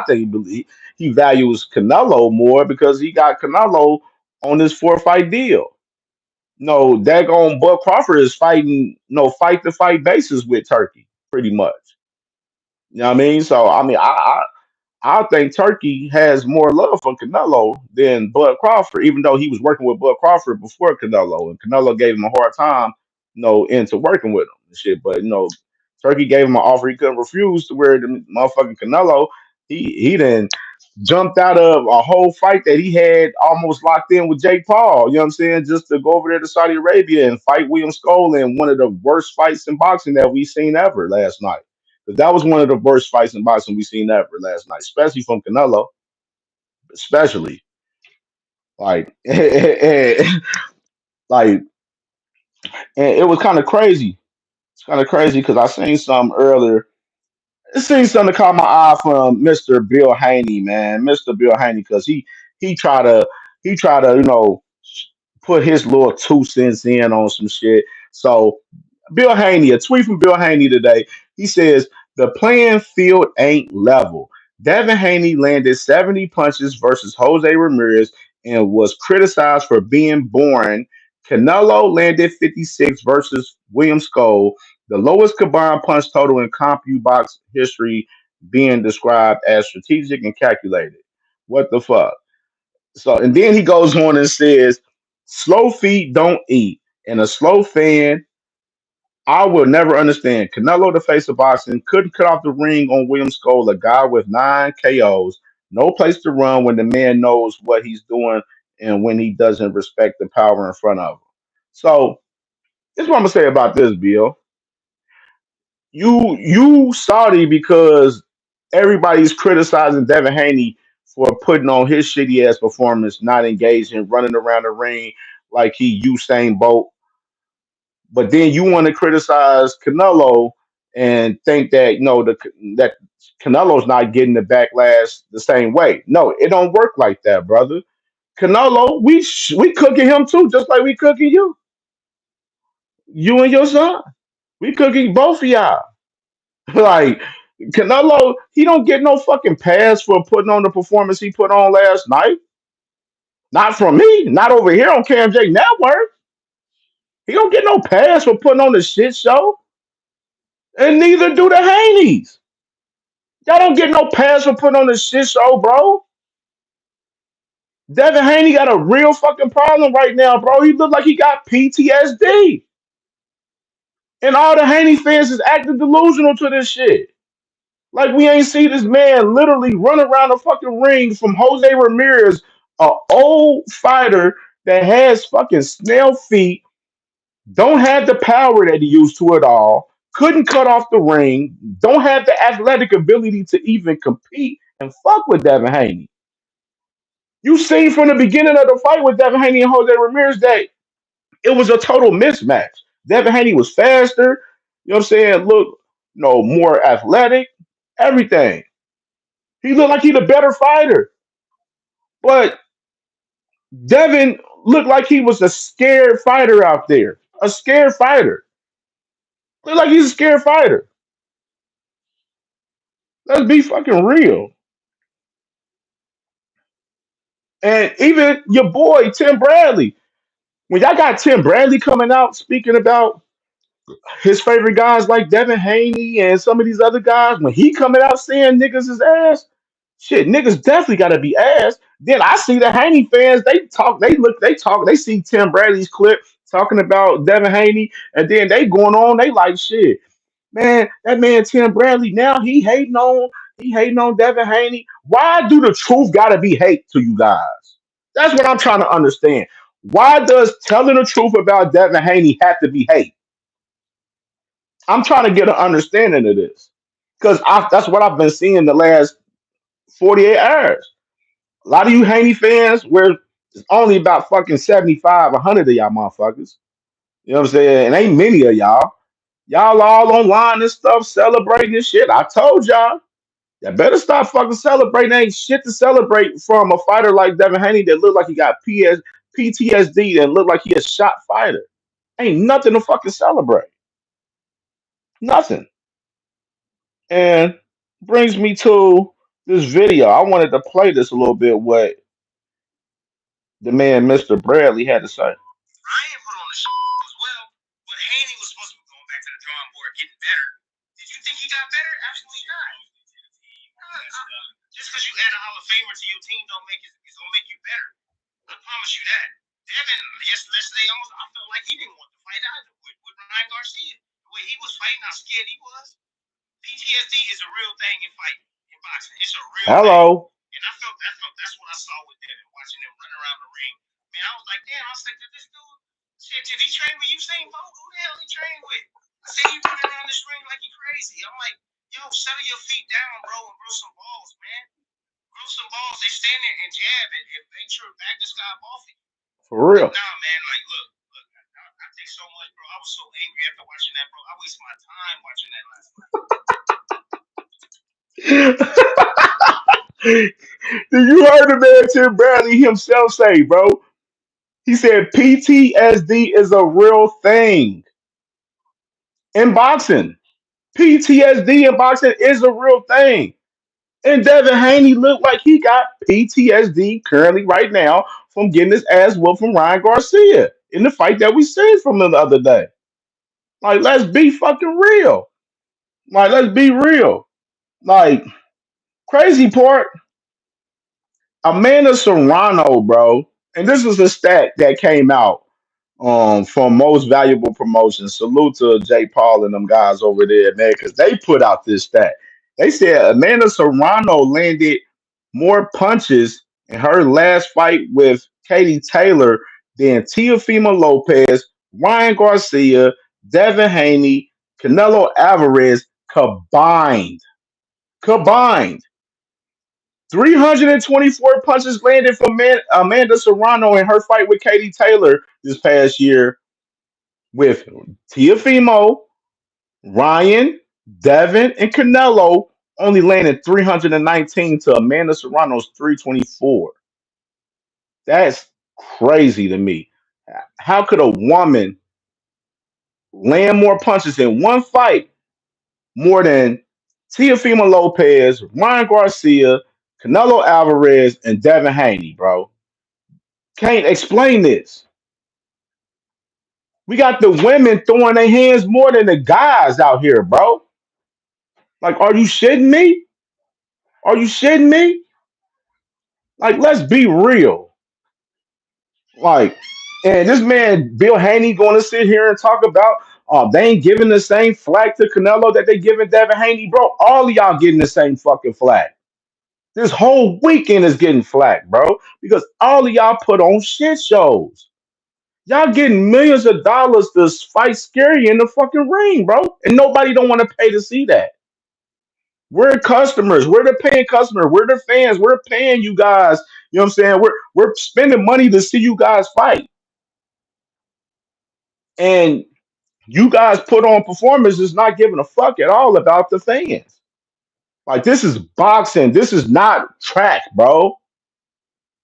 think he values Canelo more because he got Canelo on this 4 fight deal. No, daggone Bud Crawford is fighting no fight to fight basis with Turkey, pretty much. You know what I mean? So I think Turkey has more love for Canelo than Bud Crawford, even though he was working with Bud Crawford before Canelo, and Canelo gave him a hard time, into working with him and shit. But Turkey gave him an offer he couldn't refuse to where the motherfucking Canelo, he then jumped out of a whole fight that he had almost locked in with Jake Paul, you know what I'm saying, just to go over there to Saudi Arabia and fight William Skull in one of the worst fights in boxing that we've seen ever last night. But that was one of the worst fights in boxing we've seen ever last night, especially from Canelo, especially like like, and it was kind of crazy. It's kind of crazy because I seen something earlier. I seen something that caught my eye from Mr. Bill Haney, man, Mr. Bill Haney, because he try to he try to put his little 2 cents in on some shit. So Bill Haney, a tweet from Bill Haney today. He says the playing field ain't level. Devin Haney landed 70 punches versus Jose Ramirez and was criticized for being boring. Canelo landed 56 versus William Skull, the lowest combined punch total in CompuBox history, being described as strategic and calculated. What the fuck? So, and then he goes on and says, slow feet don't eat. And a slow fan I will never understand. Canelo, the face of boxing, couldn't cut off the ring on William Skull, a guy with 9 KOs, no place to run when the man knows what he's doing and when he doesn't respect the power in front of him. So, this is what I'm gonna say about this, Bill. You Saudi because everybody's criticizing Devin Haney for putting on his shitty ass performance, not engaging, running around the ring like he Usain Bolt, but then you want to criticize Canelo and think that that Canelo's not getting the backlash the same way. No, it don't work like that, brother. Canelo, we cooking him too, just like we cooking you, you and your son. We cooking both of y'all. Like Canelo, he don't get no fucking pass for putting on the performance he put on last night. Not from me, not over here on CamJNetwork. He don't get no pass for putting on the shit show, and neither do the Haneys. Y'all don't get no pass for putting on the shit show, bro. Devin Haney got a real fucking problem right now, bro. He look like he got PTSD. And all the Haney fans is acting delusional to this shit. Like we ain't see this man literally run around the fucking ring from Jose Ramirez, a old fighter that has fucking snail feet, don't have the power that he used to at all, couldn't cut off the ring, don't have the athletic ability to even compete and fuck with Devin Haney. You seen from the beginning of the fight with Devin Haney and Jose Ramirez that it was a total mismatch. Devin Haney was faster, you know what I'm saying? Look, more athletic, everything. He looked like he the better fighter. But Devin looked like he was a scared fighter out there. A scared fighter. Looked like he's a scared fighter. Let's be fucking real. And even your boy, Tim Bradley. When y'all got Tim Bradley coming out speaking about his favorite guys like Devin Haney and some of these other guys, when he coming out saying niggas is ass, shit, niggas definitely gotta be ass. Then I see the Haney fans, they talk, they talk, they see Tim Bradley's clip talking about Devin Haney, and then they going on, they like shit. Man, that man Tim Bradley, now he hating on Devin Haney. Why do the truth gotta be hate to you guys? That's what I'm trying to understand. Why does telling the truth about Devin Haney have to be hate? I'm trying to get an understanding of this because that's what I've been seeing the last 48 hours. A lot of you Haney fans, where it's only about fucking 75, 100 of y'all motherfuckers. You know what I'm saying? And ain't many of y'all. Y'all all online and stuff celebrating and shit. I told y'all. You better stop fucking celebrating. Ain't shit to celebrate from a fighter like Devin Haney that looked like he got PTSD and looked like he a shot fighter. Ain't nothing to fucking celebrate. Nothing. And brings me to this video. I wanted to play this a little bit what the man Mr. Bradley had to say. Ryan put on the show as well, but Haney was supposed to be going back to the drawing board, getting better. Did you think he got better? Absolutely not. Just because you add a Hall of Famer to your team don't make it's gonna make you better. I promise you that. Devin, yesterday almost I felt like he didn't want to fight either with Ryan Garcia. The way he was fighting, how scared he was. PTSD is a real thing in fighting, in boxing. It's a real thing. And I felt that's what I saw with Devin, watching him run around the ring. Man, I was like, damn, I was like, did this dude shit, did he train with Usain Bolt? Who the hell he trained with? I said he running around this ring like he crazy. I'm like, yo, settle your feet down, bro, and grow some balls, man. Grow some balls. They stand there and jab it and make sure to back this guy up off it. For real. Like, nah, man, like, look, I take so much, bro. I was so angry after watching that, bro. I wasted my time watching that last night. You heard the man Tim Bradley himself say, bro. He said PTSD is a real thing in boxing. PTSD in boxing is a real thing. And Devin Haney looked like he got PTSD currently right now from getting his ass whooped from Ryan Garcia in the fight that we seen from him the other day. Like, let's be fucking real. Like, let's be real. Like, crazy part, Amanda Serrano, bro. And this was a stat that came out from Most Valuable Promotions. Salute to Jay Paul and them guys over there, man, because they put out this stat. They said Amanda Serrano landed more punches in her last fight with Katie Taylor than Teofimo Lopez, Ryan Garcia, Devin Haney, Canelo Alvarez combined. Combined. 324 punches landed from Amanda Serrano in her fight with Katie Taylor this past year, with Teofimo, Ryan, Devin, and Canelo only landed 319 to Amanda Serrano's 324. That's crazy to me. How could a woman land more punches in one fight more than Teofimo Lopez, Ryan Garcia, Canelo Alvarez, and Devin Haney, bro? Can't explain this. We got the women throwing their hands more than the guys out here, bro. Like, are you shitting me? Are you shitting me? Like, let's be real. Like, and this man, Bill Haney, going to sit here and talk about they ain't giving the same flack to Canelo that they giving Devin Haney, bro. All of y'all getting the same fucking flack. This whole weekend is getting flack, bro, because all of y'all put on shit shows. Y'all getting millions of dollars to fight scary in the fucking ring, bro. And nobody don't want to pay to see that. We're customers. We're the paying customer. We're the fans. We're paying you guys. You know what I'm saying? We're spending money to see you guys fight. And you guys put on performances not giving a fuck at all about the fans. Like, this is boxing. This is not track, bro.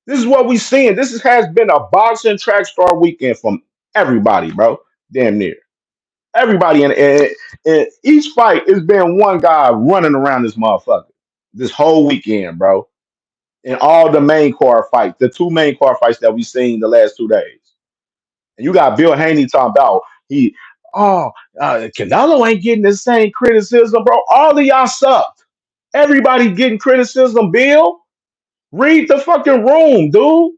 This is what we seeing. Has been a boxing track star weekend from everybody, bro. Damn near. Everybody in each fight has been one guy running around this motherfucker this whole weekend, bro. In all the main card fights, the two main card fights that we seen the last 2 days. And you got Bill Haney talking about Canelo ain't getting the same criticism, bro. All of y'all sucked. Everybody getting criticism, Bill. Read the fucking room, dude.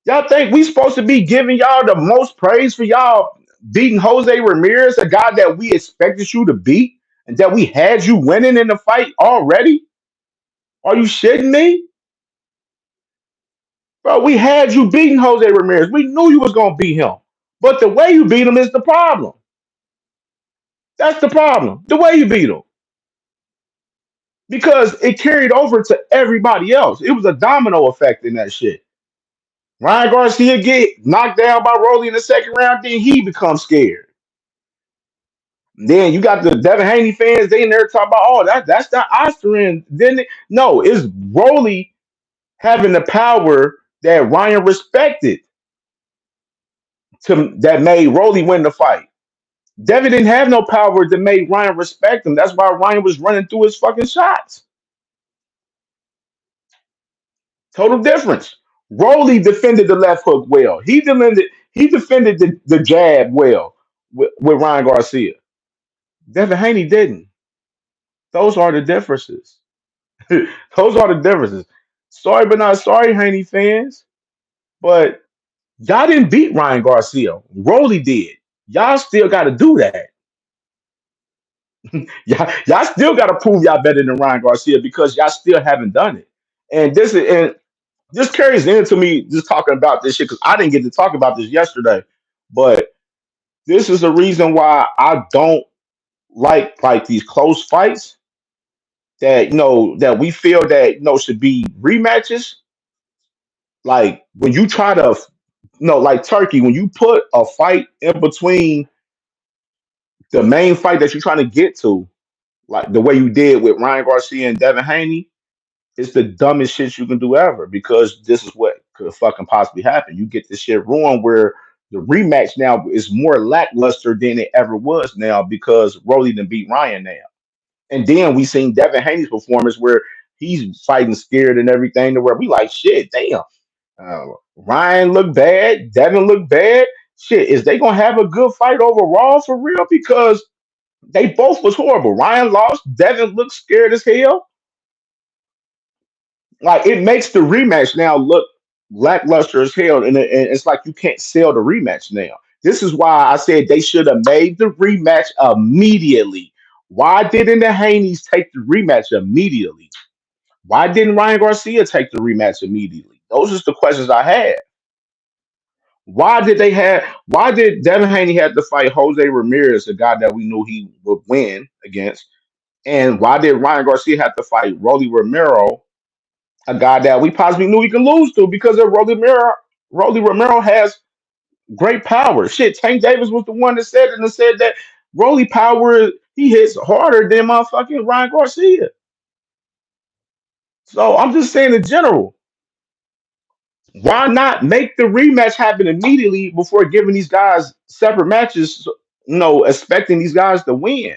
Y'all think we supposed to be giving y'all the most praise for y'all beating Jose Ramirez, a guy that we expected you to beat and that we had you winning in the fight already? Are you shitting me? Bro, we had you beating Jose Ramirez. We knew you was going to beat him. But the way you beat him is the problem. That's the problem. The way you beat him. Because it carried over to everybody else. It was a domino effect in that shit. Ryan Garcia get knocked down by Rolly in the second round, then he becomes scared. Then you got the Devin Haney fans. They in there talking about, oh, that's the Austrian. No, it's Rolly having the power that Ryan respected to that made Rolly win the fight. Devin didn't have no power that made Ryan respect him. That's why Ryan was running through his fucking shots. Total difference. Rolly defended the left hook well. He defended the jab well with Ryan Garcia. Devin Haney didn't. Those are the differences. Those are the differences. Sorry, but not sorry, Haney fans. But y'all didn't beat Ryan Garcia. Rolly did. Y'all still got to do that. Y'all still got to prove y'all better than Ryan Garcia because y'all still haven't done it. And this carries into me just talking about this shit because I didn't get to talk about this yesterday. But this is the reason why I don't like these close fights that that we feel that should be rematches. Like when you try to like Turkey, when you put a fight in between the main fight that you're trying to get to, like the way you did with Ryan Garcia and Devin Haney, it's the dumbest shit you can do ever because this is what could fucking possibly happen. You get this shit ruined where the rematch now is more lackluster than it ever was now because Rolly done beat Ryan now. And then we seen Devin Haney's performance where he's fighting scared and everything to where we like shit, damn. Ryan looked bad, Devin looked bad. Shit, is they gonna have a good fight overall for real? Because they both was horrible. Ryan lost, Devin looked scared as hell. Like it makes the rematch now look lackluster as hell, and it's like you can't sell the rematch now. This is why I said they should have made the rematch immediately. Why didn't the Haney's take the rematch immediately? Why didn't Ryan Garcia take the rematch immediately? Those are the questions I had. Why did Devin Haney have to fight Jose Ramirez, a guy that we knew he would win against? And why did Ryan Garcia have to fight Rolly Romero, a guy that we possibly knew he could lose to because of Rolly Romero has great power. Shit, Tank Davis was the one that said it and said that Rolly power he hits harder than motherfucking Ryan Garcia. So I'm just saying in general, why not make the rematch happen immediately before giving these guys separate matches? Expecting these guys to win.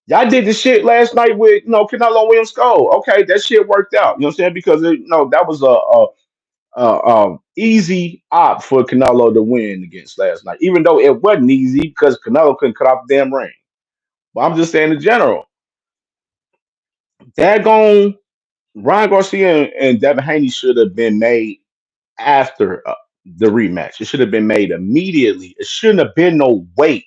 Y'all did the shit last night with Canelo Williams Skull. Okay, that shit worked out. You know what I'm saying? Because that was a easy op for Canelo to win against last night, even though it wasn't easy because Canelo couldn't cut off the damn ring. But I'm just saying in general, daggone Ryan Garcia and Devin Haney should have been made after the rematch. It should have been made immediately. It shouldn't have been no wait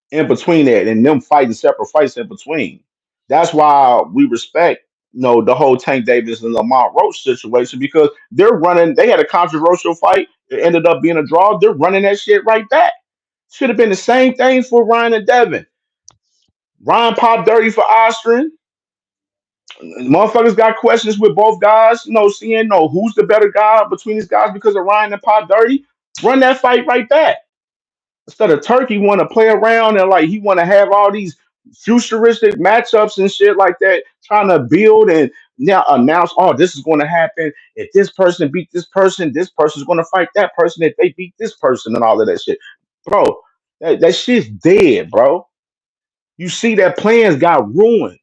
in between that and them fighting separate fights in between. That's why we respect the whole Tank Davis and Lamont Roach situation because they're running. They had a controversial fight. It ended up being a draw. They're running that shit right back. Should have been the same thing for Ryan and Devin. Ryan popped dirty for Austrian. Motherfuckers got questions with both guys. Seeing who's the better guy between these guys because of Ryan and Pop Dirty. Run that fight right back. Instead of Turkey want to play around and like he want to have all these futuristic matchups and shit like that, trying to build and now announce, oh, this is going to happen. If this person beat this person's going to fight that person. If they beat this person and all of that shit, bro, that shit's dead, bro. You see that plans got ruined.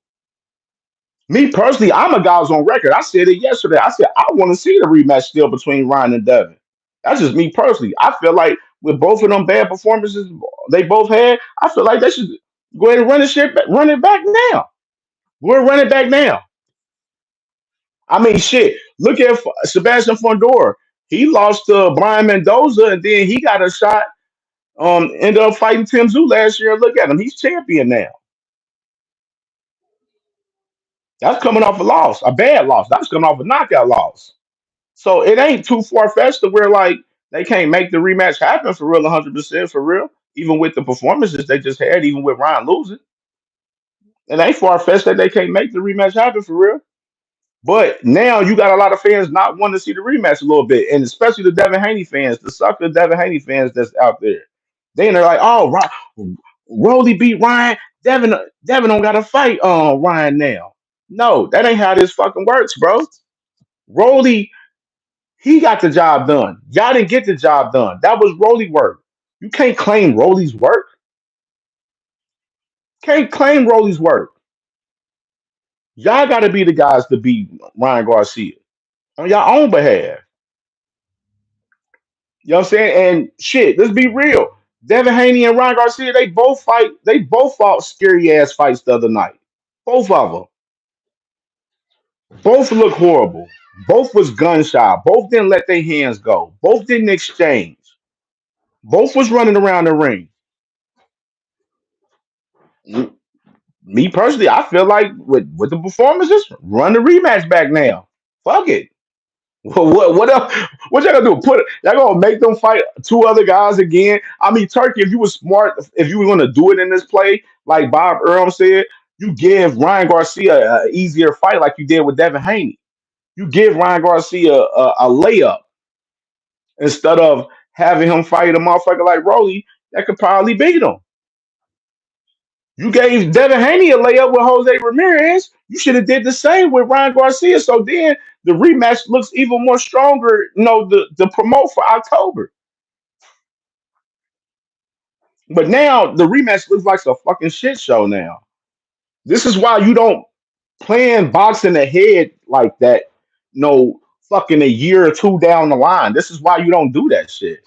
Me personally, I'm a guy who's on record. I said it yesterday. I said I want to see the rematch still between Ryan and Devin. That's just me personally. I feel like with both of them bad performances they both had, I feel like they should go ahead and run it back now. We're running back now. I mean, shit. Look at Sebastian Fondor. He lost to Brian Mendoza, and then he got a shot. Ended up fighting Tim Tszyu last year. Look at him. He's champion now. That's coming off a loss, a bad loss. That's coming off a knockout loss. So it ain't too far fetched to where like they can't make the rematch happen for real, 100% for real. Even with the performances they just had, even with Ryan losing, it ain't far fetched that they can't make the rematch happen for real. But now you got a lot of fans not wanting to see the rematch a little bit, and especially the Devin Haney fans, the sucker Devin Haney fans that's out there. They're like, oh, right. Rolly beat Ryan. Devin don't got to fight Ryan now. No, that ain't how this fucking works, bro. Rolly, he got the job done. Y'all didn't get the job done. That was Rolly work. You can't claim Rolly's work. Can't claim Rolly's work. Y'all got to be the guys to beat Ryan Garcia on your own behalf. You know what I'm saying? And shit, let's be real. Devin Haney and Ryan Garcia, they both fight. They both fought scary ass fights the other night. Both of them. Both look horrible. Both was gun shy. Both didn't let their hands go. Both didn't exchange. Both was running around the ring. Me personally, I feel like with the performances, run the rematch back now. Fuck it. What else? What y'all gonna do? Y'all gonna make them fight two other guys again? I mean, Turkey. If you were smart, if you were gonna do it in this play, like Bob Earl said, you give Ryan Garcia an easier fight, like you did with Devin Haney. You give Ryan Garcia a layup instead of having him fight a motherfucker like Rolly that could probably beat him. You gave Devin Haney a layup with Jose Ramirez. You should have did the same with Ryan Garcia. So then the rematch looks even more stronger. The promote for October. But now the rematch looks like a fucking shit show. Now this is why you don't plan boxing ahead like that. No fucking a year or two down the line. This is why you don't do that shit.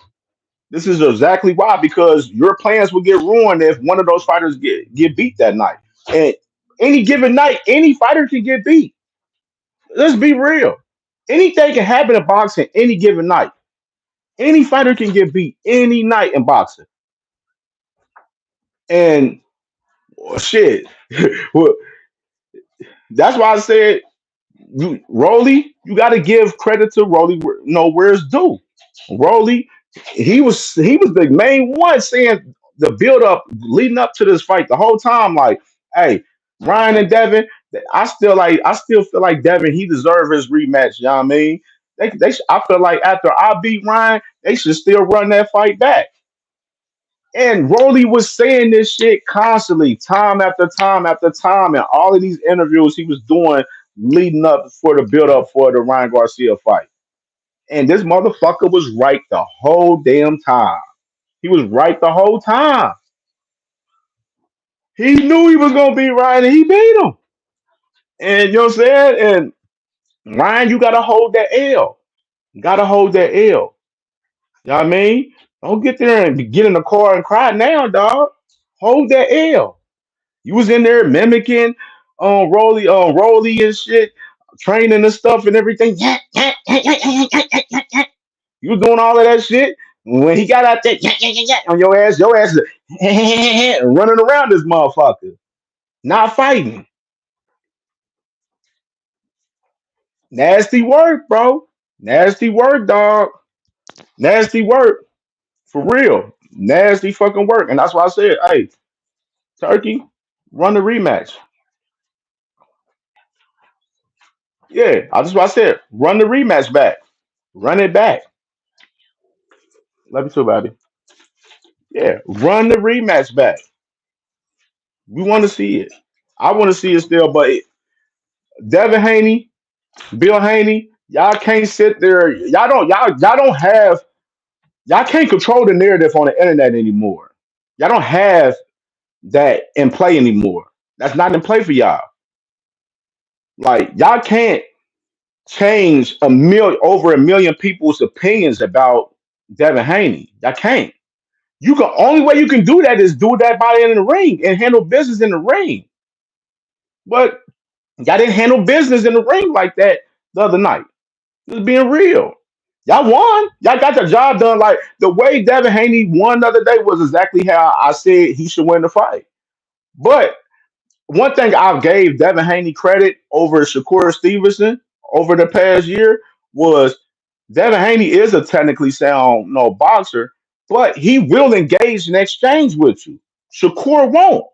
This is exactly why, because your plans will get ruined if one of those fighters get beat that night. And any given night, any fighter can get beat. Let's be real. Anything can happen in boxing any given night. Any fighter can get beat any night in boxing. And shit. Well, that's why I said Rolly, you got to give credit to Rolly, where it's due. Rolly, he was the main one saying the build up leading up to this fight the whole time. Like, hey, Ryan and Devin, I still feel like Devin, he deserved his rematch. You know what I mean? I feel like after I beat Ryan, they should still run that fight back. And Rolly was saying this shit constantly, time after time after time, and all of these interviews he was doing leading up for the build up for the Ryan Garcia fight. And this motherfucker was right the whole damn time. He was right the whole time. He knew he was gonna beat Ryan and he beat him. And you know what I'm saying? And Ryan, you gotta hold that L. You gotta hold that L. You know what I mean? Don't get there and get in the car and cry now, dog. Hold that L. You was in there mimicking Rolly and shit, training and stuff and everything. You was doing all of that shit. When he got out there on your ass is running around this motherfucker, not fighting. Nasty work, bro. Nasty work, dog. Nasty work. For real. Nasty fucking work. And that's why I said, hey, Turkey, run the rematch. Yeah, that's what I said. Run the rematch back. Run it back. Love you too, baby. Yeah, run the rematch back. We want to see it. I want to see it still, but Devin Haney, Bill Haney, y'all can't sit there. Y'all can't control the narrative on the internet anymore. Y'all don't have that in play anymore. That's not in play for y'all. Like y'all can't change over a million people's opinions about Devin Haney. Y'all can't. Only way you can do that is do that by in the ring and handle business in the ring. But y'all didn't handle business in the ring like that the other night. Just being real. Y'all won. Y'all got the job done. Like the way Devin Haney won the other day was exactly how I said he should win the fight. But one thing I gave Devin Haney credit over Shakur Stevenson over the past year was Devin Haney is a technically sound boxer, but he will engage in exchange with you. Shakur won't.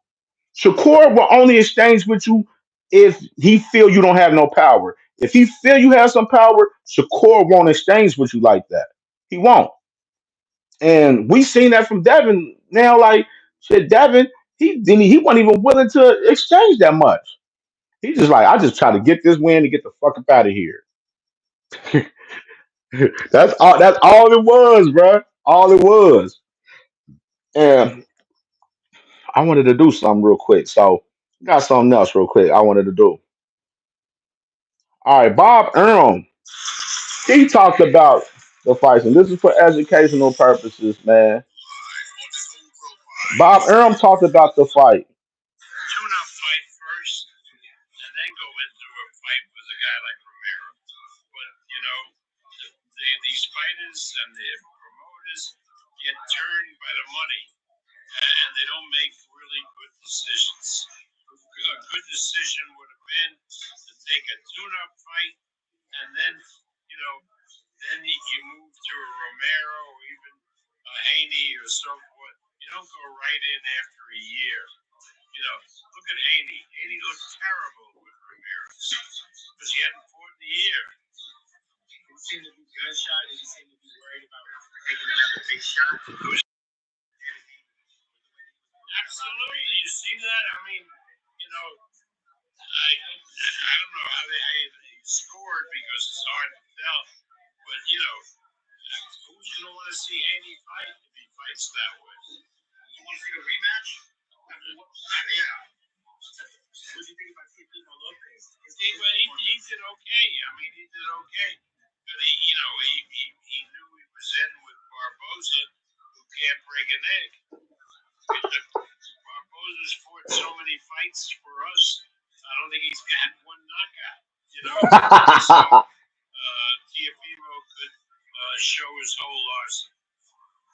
Shakur will only exchange with you if he feel you don't have no power. If he feel you have some power, Shakur won't exchange with you like that. He won't. And we seen that from Devin now. Like Shit, Devin, he wasn't even willing to exchange that much. He's just like, I just try to get this win and get the fuck up out of here. That's all. That's all it was, bro. All it was. And I wanted to do something real quick. So got something else real quick. I wanted to do. All right, Bob Earl. He talked about the fights, and this is for educational purposes, man. Bob Earl talked about the fight. tune-up fight first, and then go into a fight with a guy like Romero. But these fighters and the promoters get turned by the money, and they don't make really good decisions. A good decision would have been to take a tune-up fight, and then you move to a Romero or even a Haney or so forth. You don't go right in after a year. Look at Haney. Haney looked terrible with Ramirez because he hadn't fought in a year. He seemed to be gunshot, and he seemed to be worried about taking another big shot. Absolutely, you see that? I mean, I don't know how he scored because it's hard to tell, but who's gonna want to see Haney fight if he fights that way? You want to see a rematch? Yeah. What do you think about Tito Lopez? He did okay. I mean, he did okay. But he knew he was in with Barboza, who can't break an egg. Barboza's fought so many fights for us. I don't think he's got one knockout. So Tiafimo could show his whole arsenal.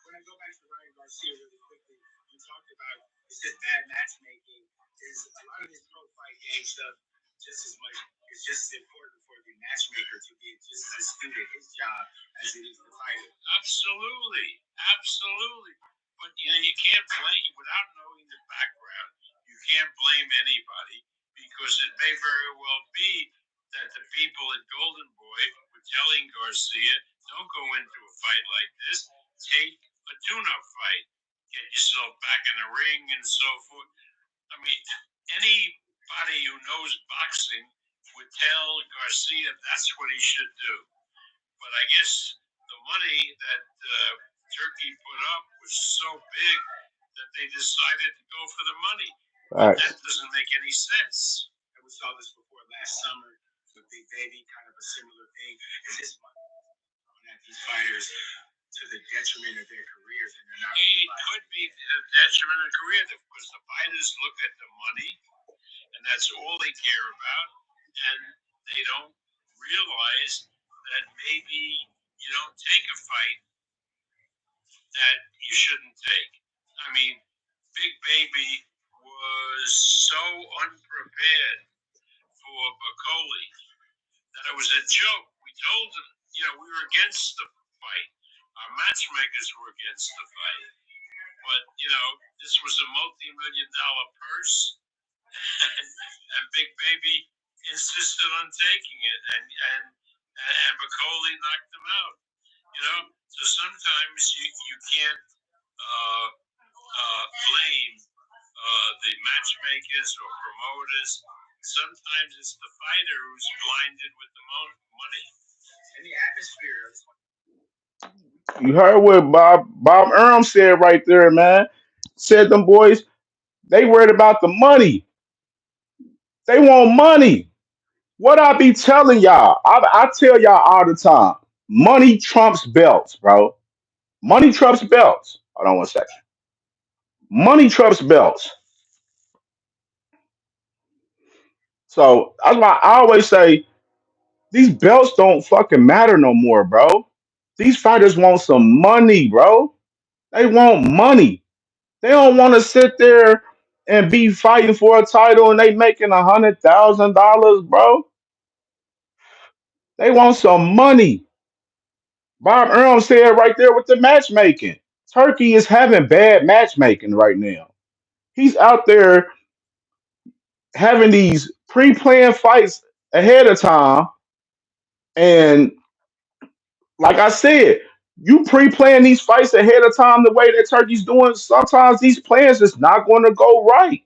When I go back to Ryan Garcia really quickly, you talked about it's just bad matchmaking. Is a lot of this pro fight game stuff just as much is just as important for the matchmaker to be just as astute at his job as it is the fighter. Absolutely, absolutely. But you can't blame without knowing the background. You can't blame anybody because it may very well be that the people at Golden Boy were telling Garcia, "Don't go into a fight like this. Take a tune-up fight. Get yourself back in the ring and so forth." I mean, anybody who knows boxing would tell Garcia that's what he should do. But I guess the money that Turkey put up was so big that they decided to go for the money. But that doesn't make any sense. And we saw this before last summer with Big Baby, kind of a similar thing. Is this money thrown at these fighters to the detriment of their careers, and they're not. It could be the detriment of the career because the fighters look at the money, and that's all they care about, and they don't realize that maybe you don't take a fight that you shouldn't take. I mean, Big Baby was so unprepared for Bacoli that it was a joke. We told him, we were against the fight. Our matchmakers were against the fight. But, this was a multi-million-dollar purse, and Big Baby insisted on taking it, and Bacoli knocked him out. So sometimes you can't blame the matchmakers or promoters. Sometimes it's the fighter who's blinded with the money. And the atmosphere. You heard what Bob Earl said right there, man. Said them boys, they worried about the money. They want money. What I be telling y'all, I tell y'all all the time, money trumps belts, bro. Money trumps belts. Hold on one second. Money trumps belts. So that's why I always say these belts don't fucking matter no more, bro. These fighters want some money, bro. They want money. They don't want to sit there and be fighting for a title and they making $100,000, bro. They want some money. Bob Earl said right there with the matchmaking. Turkey is having bad matchmaking right now. He's out there having these pre-planned fights ahead of time, and like I said, You pre-plan these fights ahead of time the way that Turkey's doing. Sometimes these plans is not going to go right,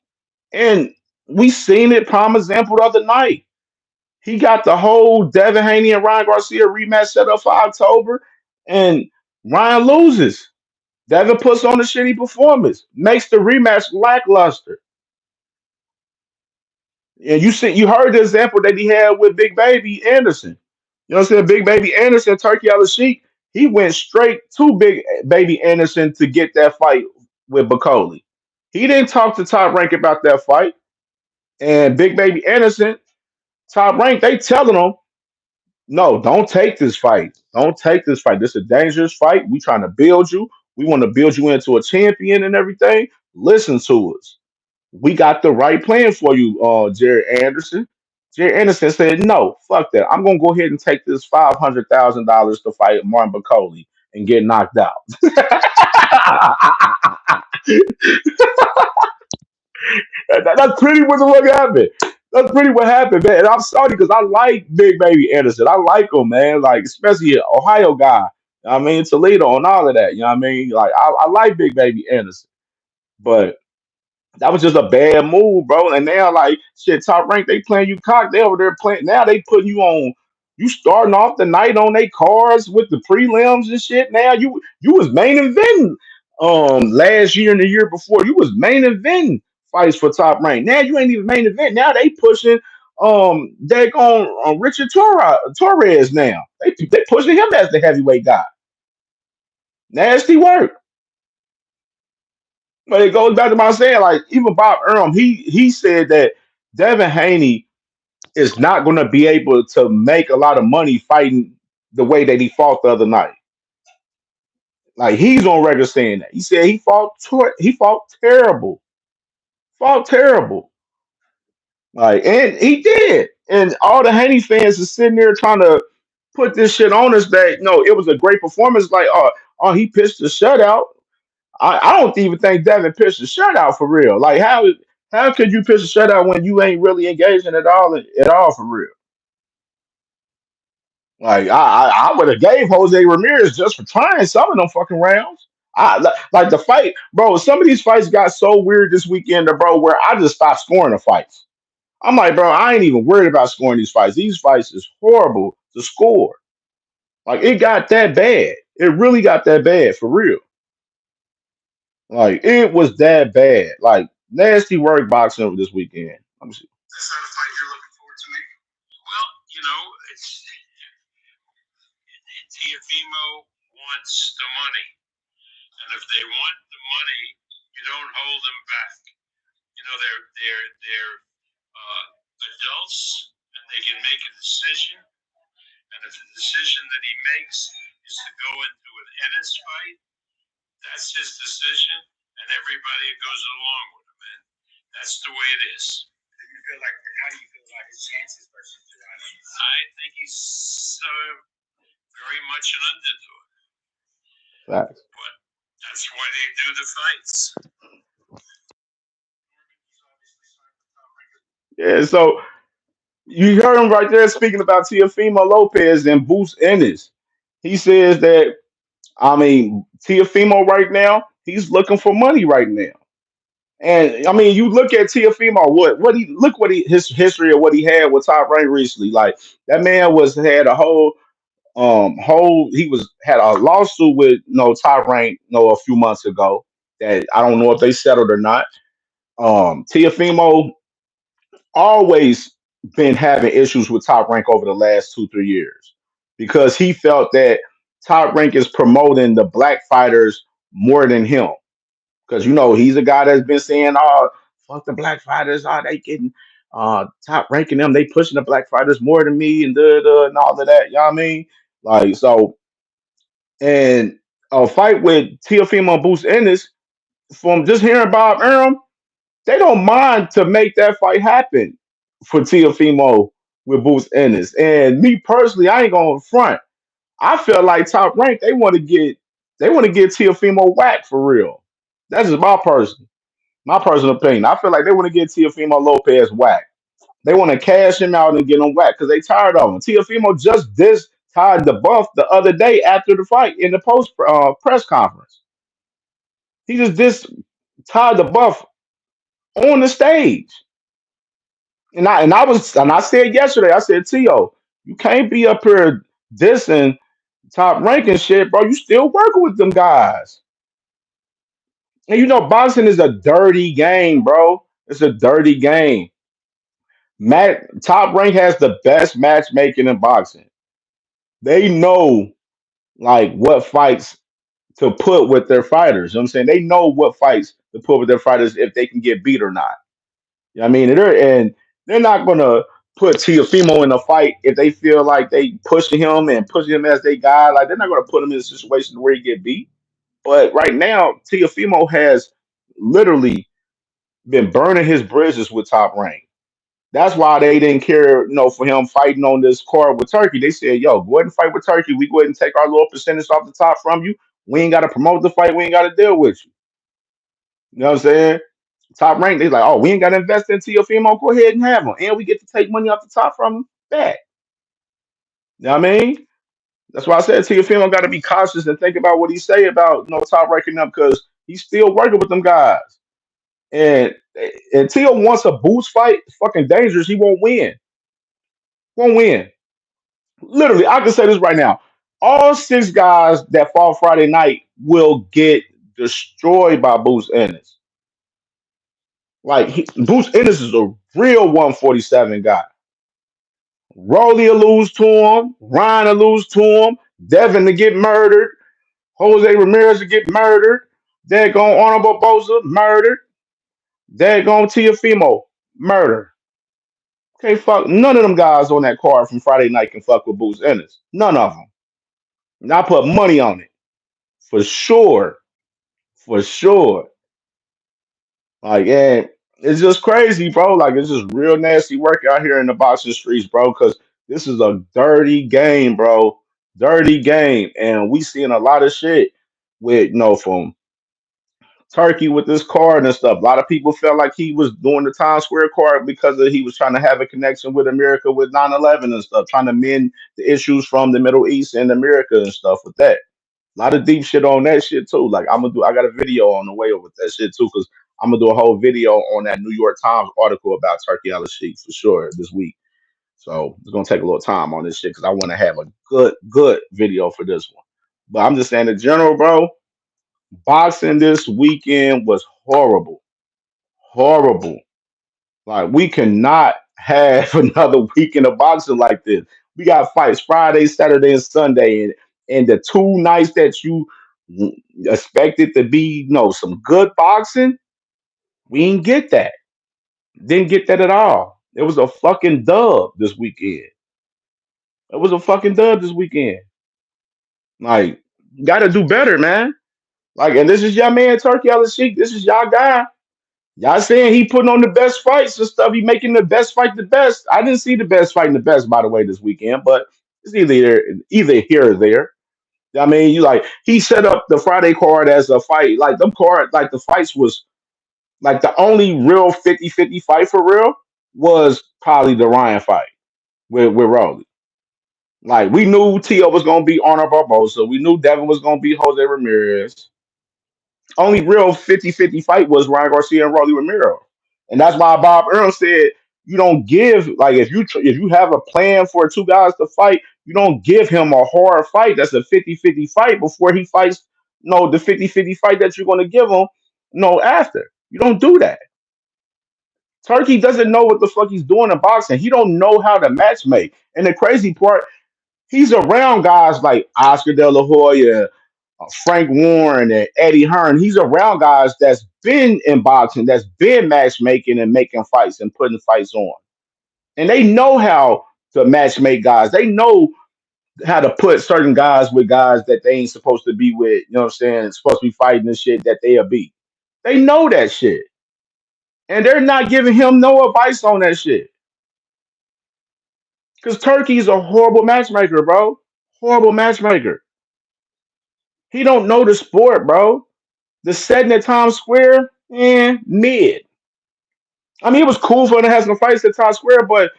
and we seen it. Prime example the other night. He got the whole Devin Haney and Ryan Garcia rematch set up for October, and Ryan loses. Devin puts on a shitty performance, makes the rematch lackluster. And you heard the example that he had with Big Baby Anderson. You know what I'm saying? Big Baby Anderson, Turkey Al Sheik, he went straight to Big Baby Anderson to get that fight with Bacoli. He didn't talk to Top Rank about that fight. And Big Baby Anderson, Top Rank, they telling him, no, don't take this fight. Don't take this fight. This is a dangerous fight. We trying to build you. We want to build you into a champion and everything. Listen to us. We got the right plan for you, Jerry Anderson. Jerry Anderson said, no, fuck that. I'm gonna go ahead and take this $500,000 to fight Martin Bacoli and get knocked out. That's pretty much what happened. That's pretty what happened, man. And I'm sorry because I like Big Baby Anderson. I like him, man. Like especially an Ohio guy. You know what I mean, Toledo and all of that. You know what I mean? Like I like Big Baby Anderson, but that was just a bad move, bro. And now, like, shit, Top Rank, they playing you cock. They over there playing. Now they putting you on. You starting off the night on their cars with the prelims and shit. Now you was main eventing last year and the year before. You was main eventing fights for Top Rank. Now you ain't even main event. Now they pushing they on Richard Torres now. They pushing him as the heavyweight guy. Nasty work. But it goes back to my saying, like even Bob Earl, he said that Devin Haney is not going to be able to make a lot of money fighting the way that he fought the other night. Like he's on record saying that. He said he fought terrible, fought terrible. Like and he did. And all the Haney fans is sitting there trying to put this shit on us that no, it was a great performance. Like oh he pitched a shutout. I don't even think Devin pitched a shutout for real. Like how could you pitch a shutout when you ain't really engaging at all for real? Like I would have gave Jose Ramirez just for trying some of them fucking rounds. Like the fight, bro. Some of these fights got so weird this weekend, bro, where I just stopped scoring the fights. I'm like, bro, I ain't even worried about scoring these fights. These fights is horrible to score. Like it got that bad. It really got that bad for real. Like it was that bad. Like nasty work boxing over this weekend. Let me see. That's not a fight you're looking forward to, maybe? Well, it's Tiafimo wants the money, and if they want the money, you don't hold them back. They're adults, and they can make a decision. And if the decision that he makes is to go into an Ennis fight, that's his decision, and everybody goes along with him. And that's the way it is. How do you feel about his chances versus Giannis? I think he's very much an underdog. Facts. But that's why they do the fights. Yeah, so you heard him right there speaking about Teofimo Lopez and Boost Ennis. He says that Teofimo right now, he's looking for money right now. And I mean, you look at Teofimo, his history of what he had with Top Rank recently. Like that man had a whole he was had a lawsuit with Top Rank a few months ago that I don't know if they settled or not. Teofimo always been having issues with Top Rank over the last 2-3 years because he felt that Top Rank is promoting the black fighters more than him. Because he's a guy that's been saying, "Oh, fuck the black fighters, oh they getting top ranking them, they pushing the black fighters more than me and and all of that." You know what I mean? Like so, and a fight with Teofimo and Boost Ennis, from just hearing Bob Arum, they don't mind to make that fight happen for Teofimo with Boost Ennis. And me personally, I ain't going front. I feel like Top Rank, they want to get Teofimo whack for real. That's just my personal opinion. I feel like they want to get Teofimo Lopez whack. They want to cash him out and get him whack because they tired of him. Teofimo just dissed tied the buff the other day after the fight in the post press conference. He just tied the buff on the stage. And I said yesterday, I said, Tio, you can't be up here dissing top ranking shit, bro. You still working with them guys. And boxing is a dirty game, bro. It's a dirty game. Top rank has the best matchmaking in boxing. They know like what fights to put with their fighters. You know what I'm saying? They know what fights to put with their fighters if they can get beat or not. You know what I mean? And they're not gonna put Tiafimo in a fight if they feel like they pushing him as they guy. Like they're not gonna put him in a situation where he get beat. But right now, Tiafimo has literally been burning his bridges with Top Rank. That's why they didn't care, for him fighting on this card with Turkey. They said, "Yo, go ahead and fight with Turkey. We go ahead and take our little percentage off the top from you. We ain't got to promote the fight. We ain't got to deal with you." You know what I'm saying? Top Rank, they like, "Oh, we ain't got to invest into your female. Go ahead and have them, and we get to take money off the top from them back." You know what I mean? That's why I said Tiafimo got to be cautious and think about what he say about Top ranking up because he's still working with them guys. And until wants a boost fight, fucking dangerous. He won't win. Won't win. Literally, I can say this right now. All six guys that fall Friday night will get destroyed by Boost Ennis. Like Boost Ennis is a real 147 guy. Rolly will lose to him. Ryan will lose to him. Devin to get murdered. Jose Ramirez to get murdered. They're going Honorable Bosa murdered. They're going Tiafimo murder. Okay, fuck. None of them guys on that card from Friday night can fuck with Boost Ennis. None of them. And I put money on it for sure. For sure. Like, and it's just crazy, bro. Like, it's just real nasty work out here in the boxing streets, bro. Because this is a dirty game, bro. Dirty game, and we seeing a lot of shit with from Turkey with this card and stuff. A lot of people felt like he was doing the Times Square card because he was trying to have a connection with America with 9/11 and stuff, trying to mend the issues from the Middle East and America and stuff with that. A lot of deep shit on that shit too. Like I got a video on the way over that shit too, because I'm gonna do a whole video on that New York Times article about Turkey Al Sheikh for sure this week. So it's gonna take a little time on this shit because I want to have a good video for this one. But I'm just saying in general, bro, boxing this weekend was horrible. Horrible. Like we cannot have another weekend of boxing like this. We got fights Friday, Saturday, and Sunday, and the two nights that you expected to be, some good boxing, we didn't get that. Didn't get that at all. It was a fucking dub this weekend. It was a fucking dub this weekend. Like, got to do better, man. Like, and this is your man Turkey Al Sheikh. This is y'all guy. Y'all saying he putting on the best fights and stuff. He making the best fight the best. I didn't see the best fighting the best, by the way, this weekend, but it's either here or there. I mean, you like he set up the Friday card as a fight. Like them card, like the fights was like the only real 50-50 fight for real was probably the Ryan fight with Rolly. Like we knew Tio was gonna be Honor Barbosa. We knew Devin was gonna be Jose Ramirez. Only real 50-50 fight was Ryan Garcia and Rolly Romero. And that's why Bob Earl said you don't give like if you have a plan for two guys to fight, you don't give him a hard fight that's a 50-50 fight before he fights the 50-50 fight that you're going to give him after. You don't do that. Turkey doesn't know what the fuck he's doing in boxing. He don't know how to match make. And the crazy part, he's around guys like Oscar De La Hoya, Frank Warren and Eddie Hearn. He's around guys that's been in boxing, that's been matchmaking and making fights and putting fights on. And they know how to matchmake guys. They know how to put certain guys with guys that they ain't supposed to be with. You know what I'm saying? It's supposed to be fighting the shit that they'll beat. They know that shit. And they're not giving him no advice on that shit. Because Turkey's a horrible matchmaker, bro. Horrible matchmaker. He don't know the sport, bro. The setting at Times Square, mid. I mean, it was cool for him to have some fights at Times Square, but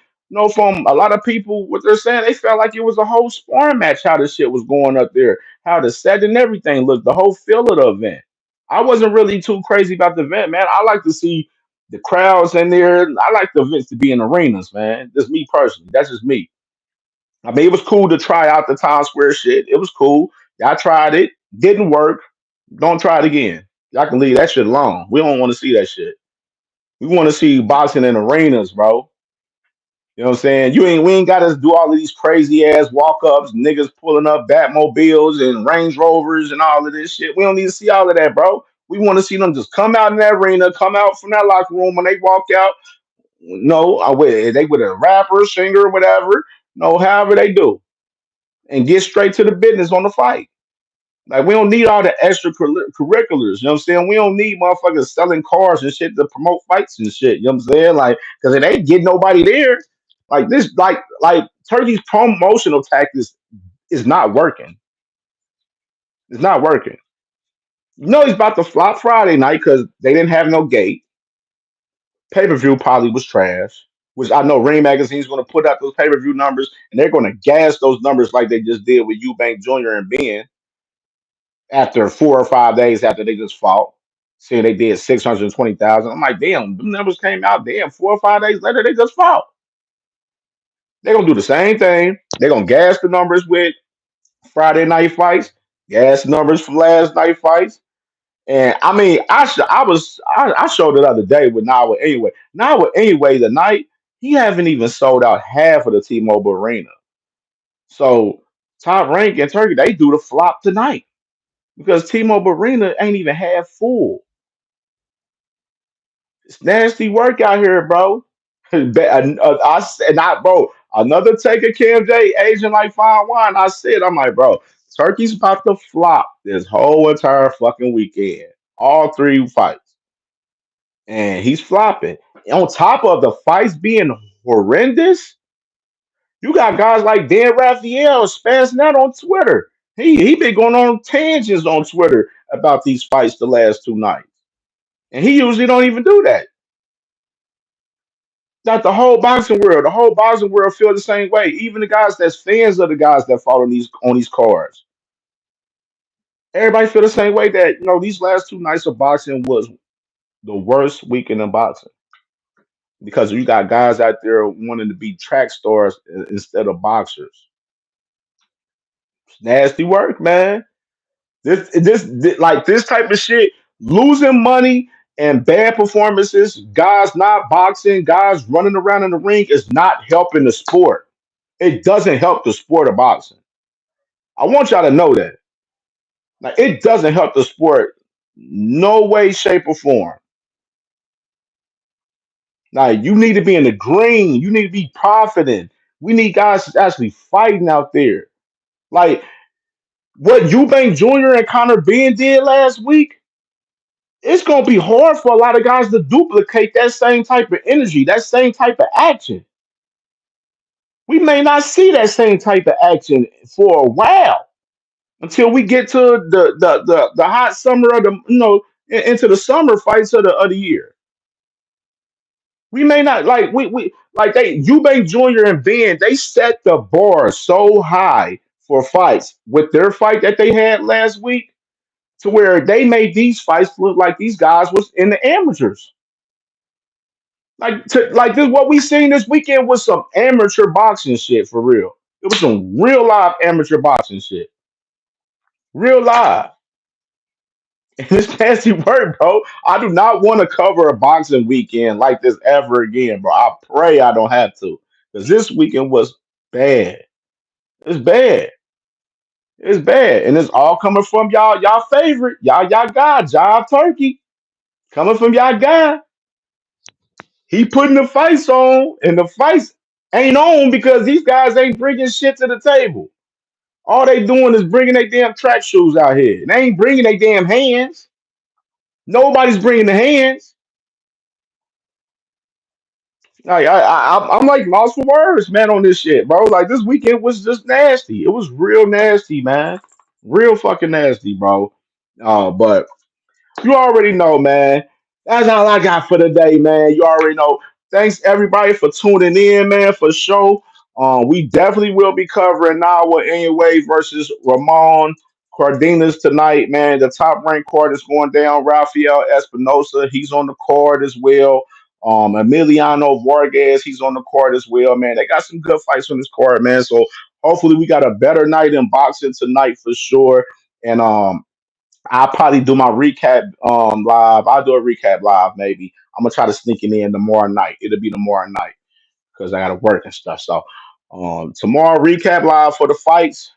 From a lot of people, what they're saying, they felt like it was a whole sparring match. How this shit was going up there, how the set and everything looked, the whole feel of the event. I wasn't really too crazy about the event, man. I like to see the crowds in there. I like the events to be in arenas, man. Just me personally. That's just me. I mean, it was cool to try out the Times Square shit. It was cool. Y'all tried it, didn't work. Don't try it again. Y'all can leave that shit alone. We don't want to see that shit. We want to see boxing in arenas, bro. You know what I'm saying? We ain't gotta do all of these crazy ass walk ups, niggas pulling up Batmobiles and Range Rovers and all of this shit. We don't need to see all of that, bro. We want to see them just come out in that arena, come out from that locker room when they walk out. No, they with a rapper, singer, whatever. No, however they do, and get straight to the business on the fight. Like we don't need all the extra curriculars. You know what I'm saying? We don't need motherfuckers selling cars and shit to promote fights and shit. You know what I'm saying? Like, because it ain't getting nobody there. Like this, like Turkey's promotional tactics is not working. It's not working. You know he's about to flop Friday night because they didn't have no gate. Pay per view probably was trash. Which I know Ring Magazine's going to put out those pay per view numbers and they're going to gas those numbers like they just did with Eubank Jr. and Ben after 4 or 5 days after they just fought, saying they did 620,000. I'm like, damn, them numbers came out. Damn, 4 or 5 days later they just fought. They're gonna do the same thing. They're gonna gas the numbers with Friday night fights, gas numbers from last night fights. And I mean, I showed it the other day with Nawa anyway. Nawa anyway tonight he haven't even sold out half of the T-Mobile Arena. So Top Rank and Turkey they do the flop tonight because T-Mobile Arena ain't even half full. It's nasty work out here, bro. I said, not bro. Another take of KMJ Asian like fine wine. I'm like, bro, Turkey's about to flop this whole entire fucking weekend. All three fights, and he's flopping. On top of the fights being horrendous, you got guys like Dan Raphael spazzing out on Twitter. He been going on tangents on Twitter about these fights the last 2 nights, and he usually don't even do that. Not the whole boxing world feel the same way. Even the guys that's fans of the guys that fought on these cards, everybody feel the same way. That these last 2 nights of boxing was the worst weekend in boxing because you got guys out there wanting to be track stars instead of boxers. It's nasty work, man. Like this type of shit, losing money and bad performances, guys not boxing, guys running around in the ring is not helping the sport. It doesn't help the sport of boxing. I want y'all to know that. Like it doesn't help the sport no way, shape, or form. Now you need to be in the green. You need to be profiting. We need guys actually fighting out there. Like what Eubank Jr. and Connor Ben did last week, it's gonna be hard for a lot of guys to duplicate that same type of energy, that same type of action. We may not see that same type of action for a while until we get to the hot summer of the into the summer fights of the year. We may not like we like they Eubank Jr. and Ben, they set the bar so high for fights with their fight that they had last week to where they made these fights look like these guys was in the amateurs. Like this, what we seen this weekend was some amateur boxing shit for real. It was some real live amateur boxing shit, real live. And it's nasty work, bro. I do not want to cover a boxing weekend like this ever again, bro. I pray I don't have to, because this weekend was bad. It's bad. It's bad, and it's all coming from y'all favorite, y'all guy, Job Turkey, coming from y'all guy. He putting the fights on, and the fights ain't on because these guys ain't bringing shit to the table. All they doing is bringing their damn track shoes out here. They ain't bringing their damn hands. Nobody's bringing the hands. I'm like lost for words, man, on this shit, bro. Like this weekend was just nasty. It was real nasty, man. Real fucking nasty, bro. But you already know, man. That's all I got for today, man. You already know. thanks everybody for tuning in, man, for sure. We definitely will be covering Nawa anyway versus Ramon Cardenas tonight, man. The top ranked card is going down. Rafael Espinosa, he's on the card as well. Emiliano Vargas, he's on the card as well, man. They got some good fights on this card, man. So hopefully we got a better night in boxing tonight for sure. And I'll probably do my recap live. I'll do a recap live maybe. I'm gonna try to sneak it in tomorrow night. It'll be tomorrow night because I gotta work and stuff. So tomorrow recap live for the fights.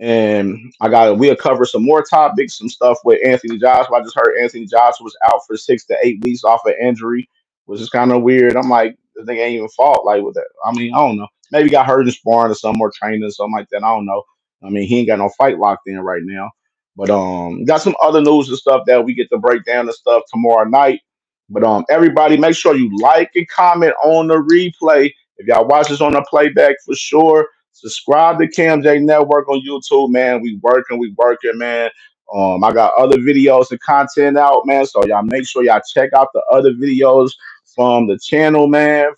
And we'll cover some more topics, some stuff with Anthony Joshua. I just heard Anthony Joshua was out for 6 to 8 weeks off of injury, which is kind of weird. I'm like, the thing ain't even fault like with that. I mean, I don't know. Maybe he got hurt in sparring or something or training or something like that. I don't know. I mean, he ain't got no fight locked in right now. But got some other news and stuff that we get to break down and stuff tomorrow night. But everybody make sure you like and comment on the replay. If y'all watch this on the playback for sure. Subscribe to CamJ Network on YouTube, man. We working, man. I got other videos and content out, man. So y'all make sure y'all check out the other videos from the channel, man.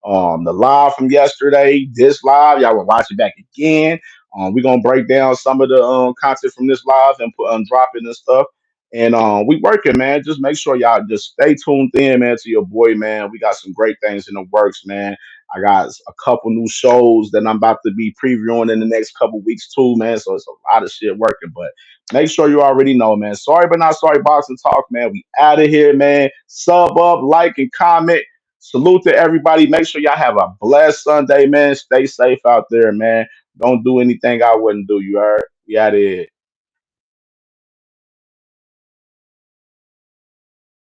The live from yesterday, this live, y'all will watch it back again. We're gonna break down some of the content from this live and put drop it and stuff. And we working, man. Just make sure y'all just stay tuned in, man, to your boy, man. We got some great things in the works, man. I got a couple new shows that I'm about to be previewing in the next couple weeks too, man. So it's a lot of shit working, but make sure you already know, man. Sorry, but not sorry. Boxing talk, man. We out of here, man. Sub up, like, and comment. Salute to everybody. Make sure y'all have a blessed Sunday, man. Stay safe out there, man. Don't do anything I wouldn't do. You heard? We out of here.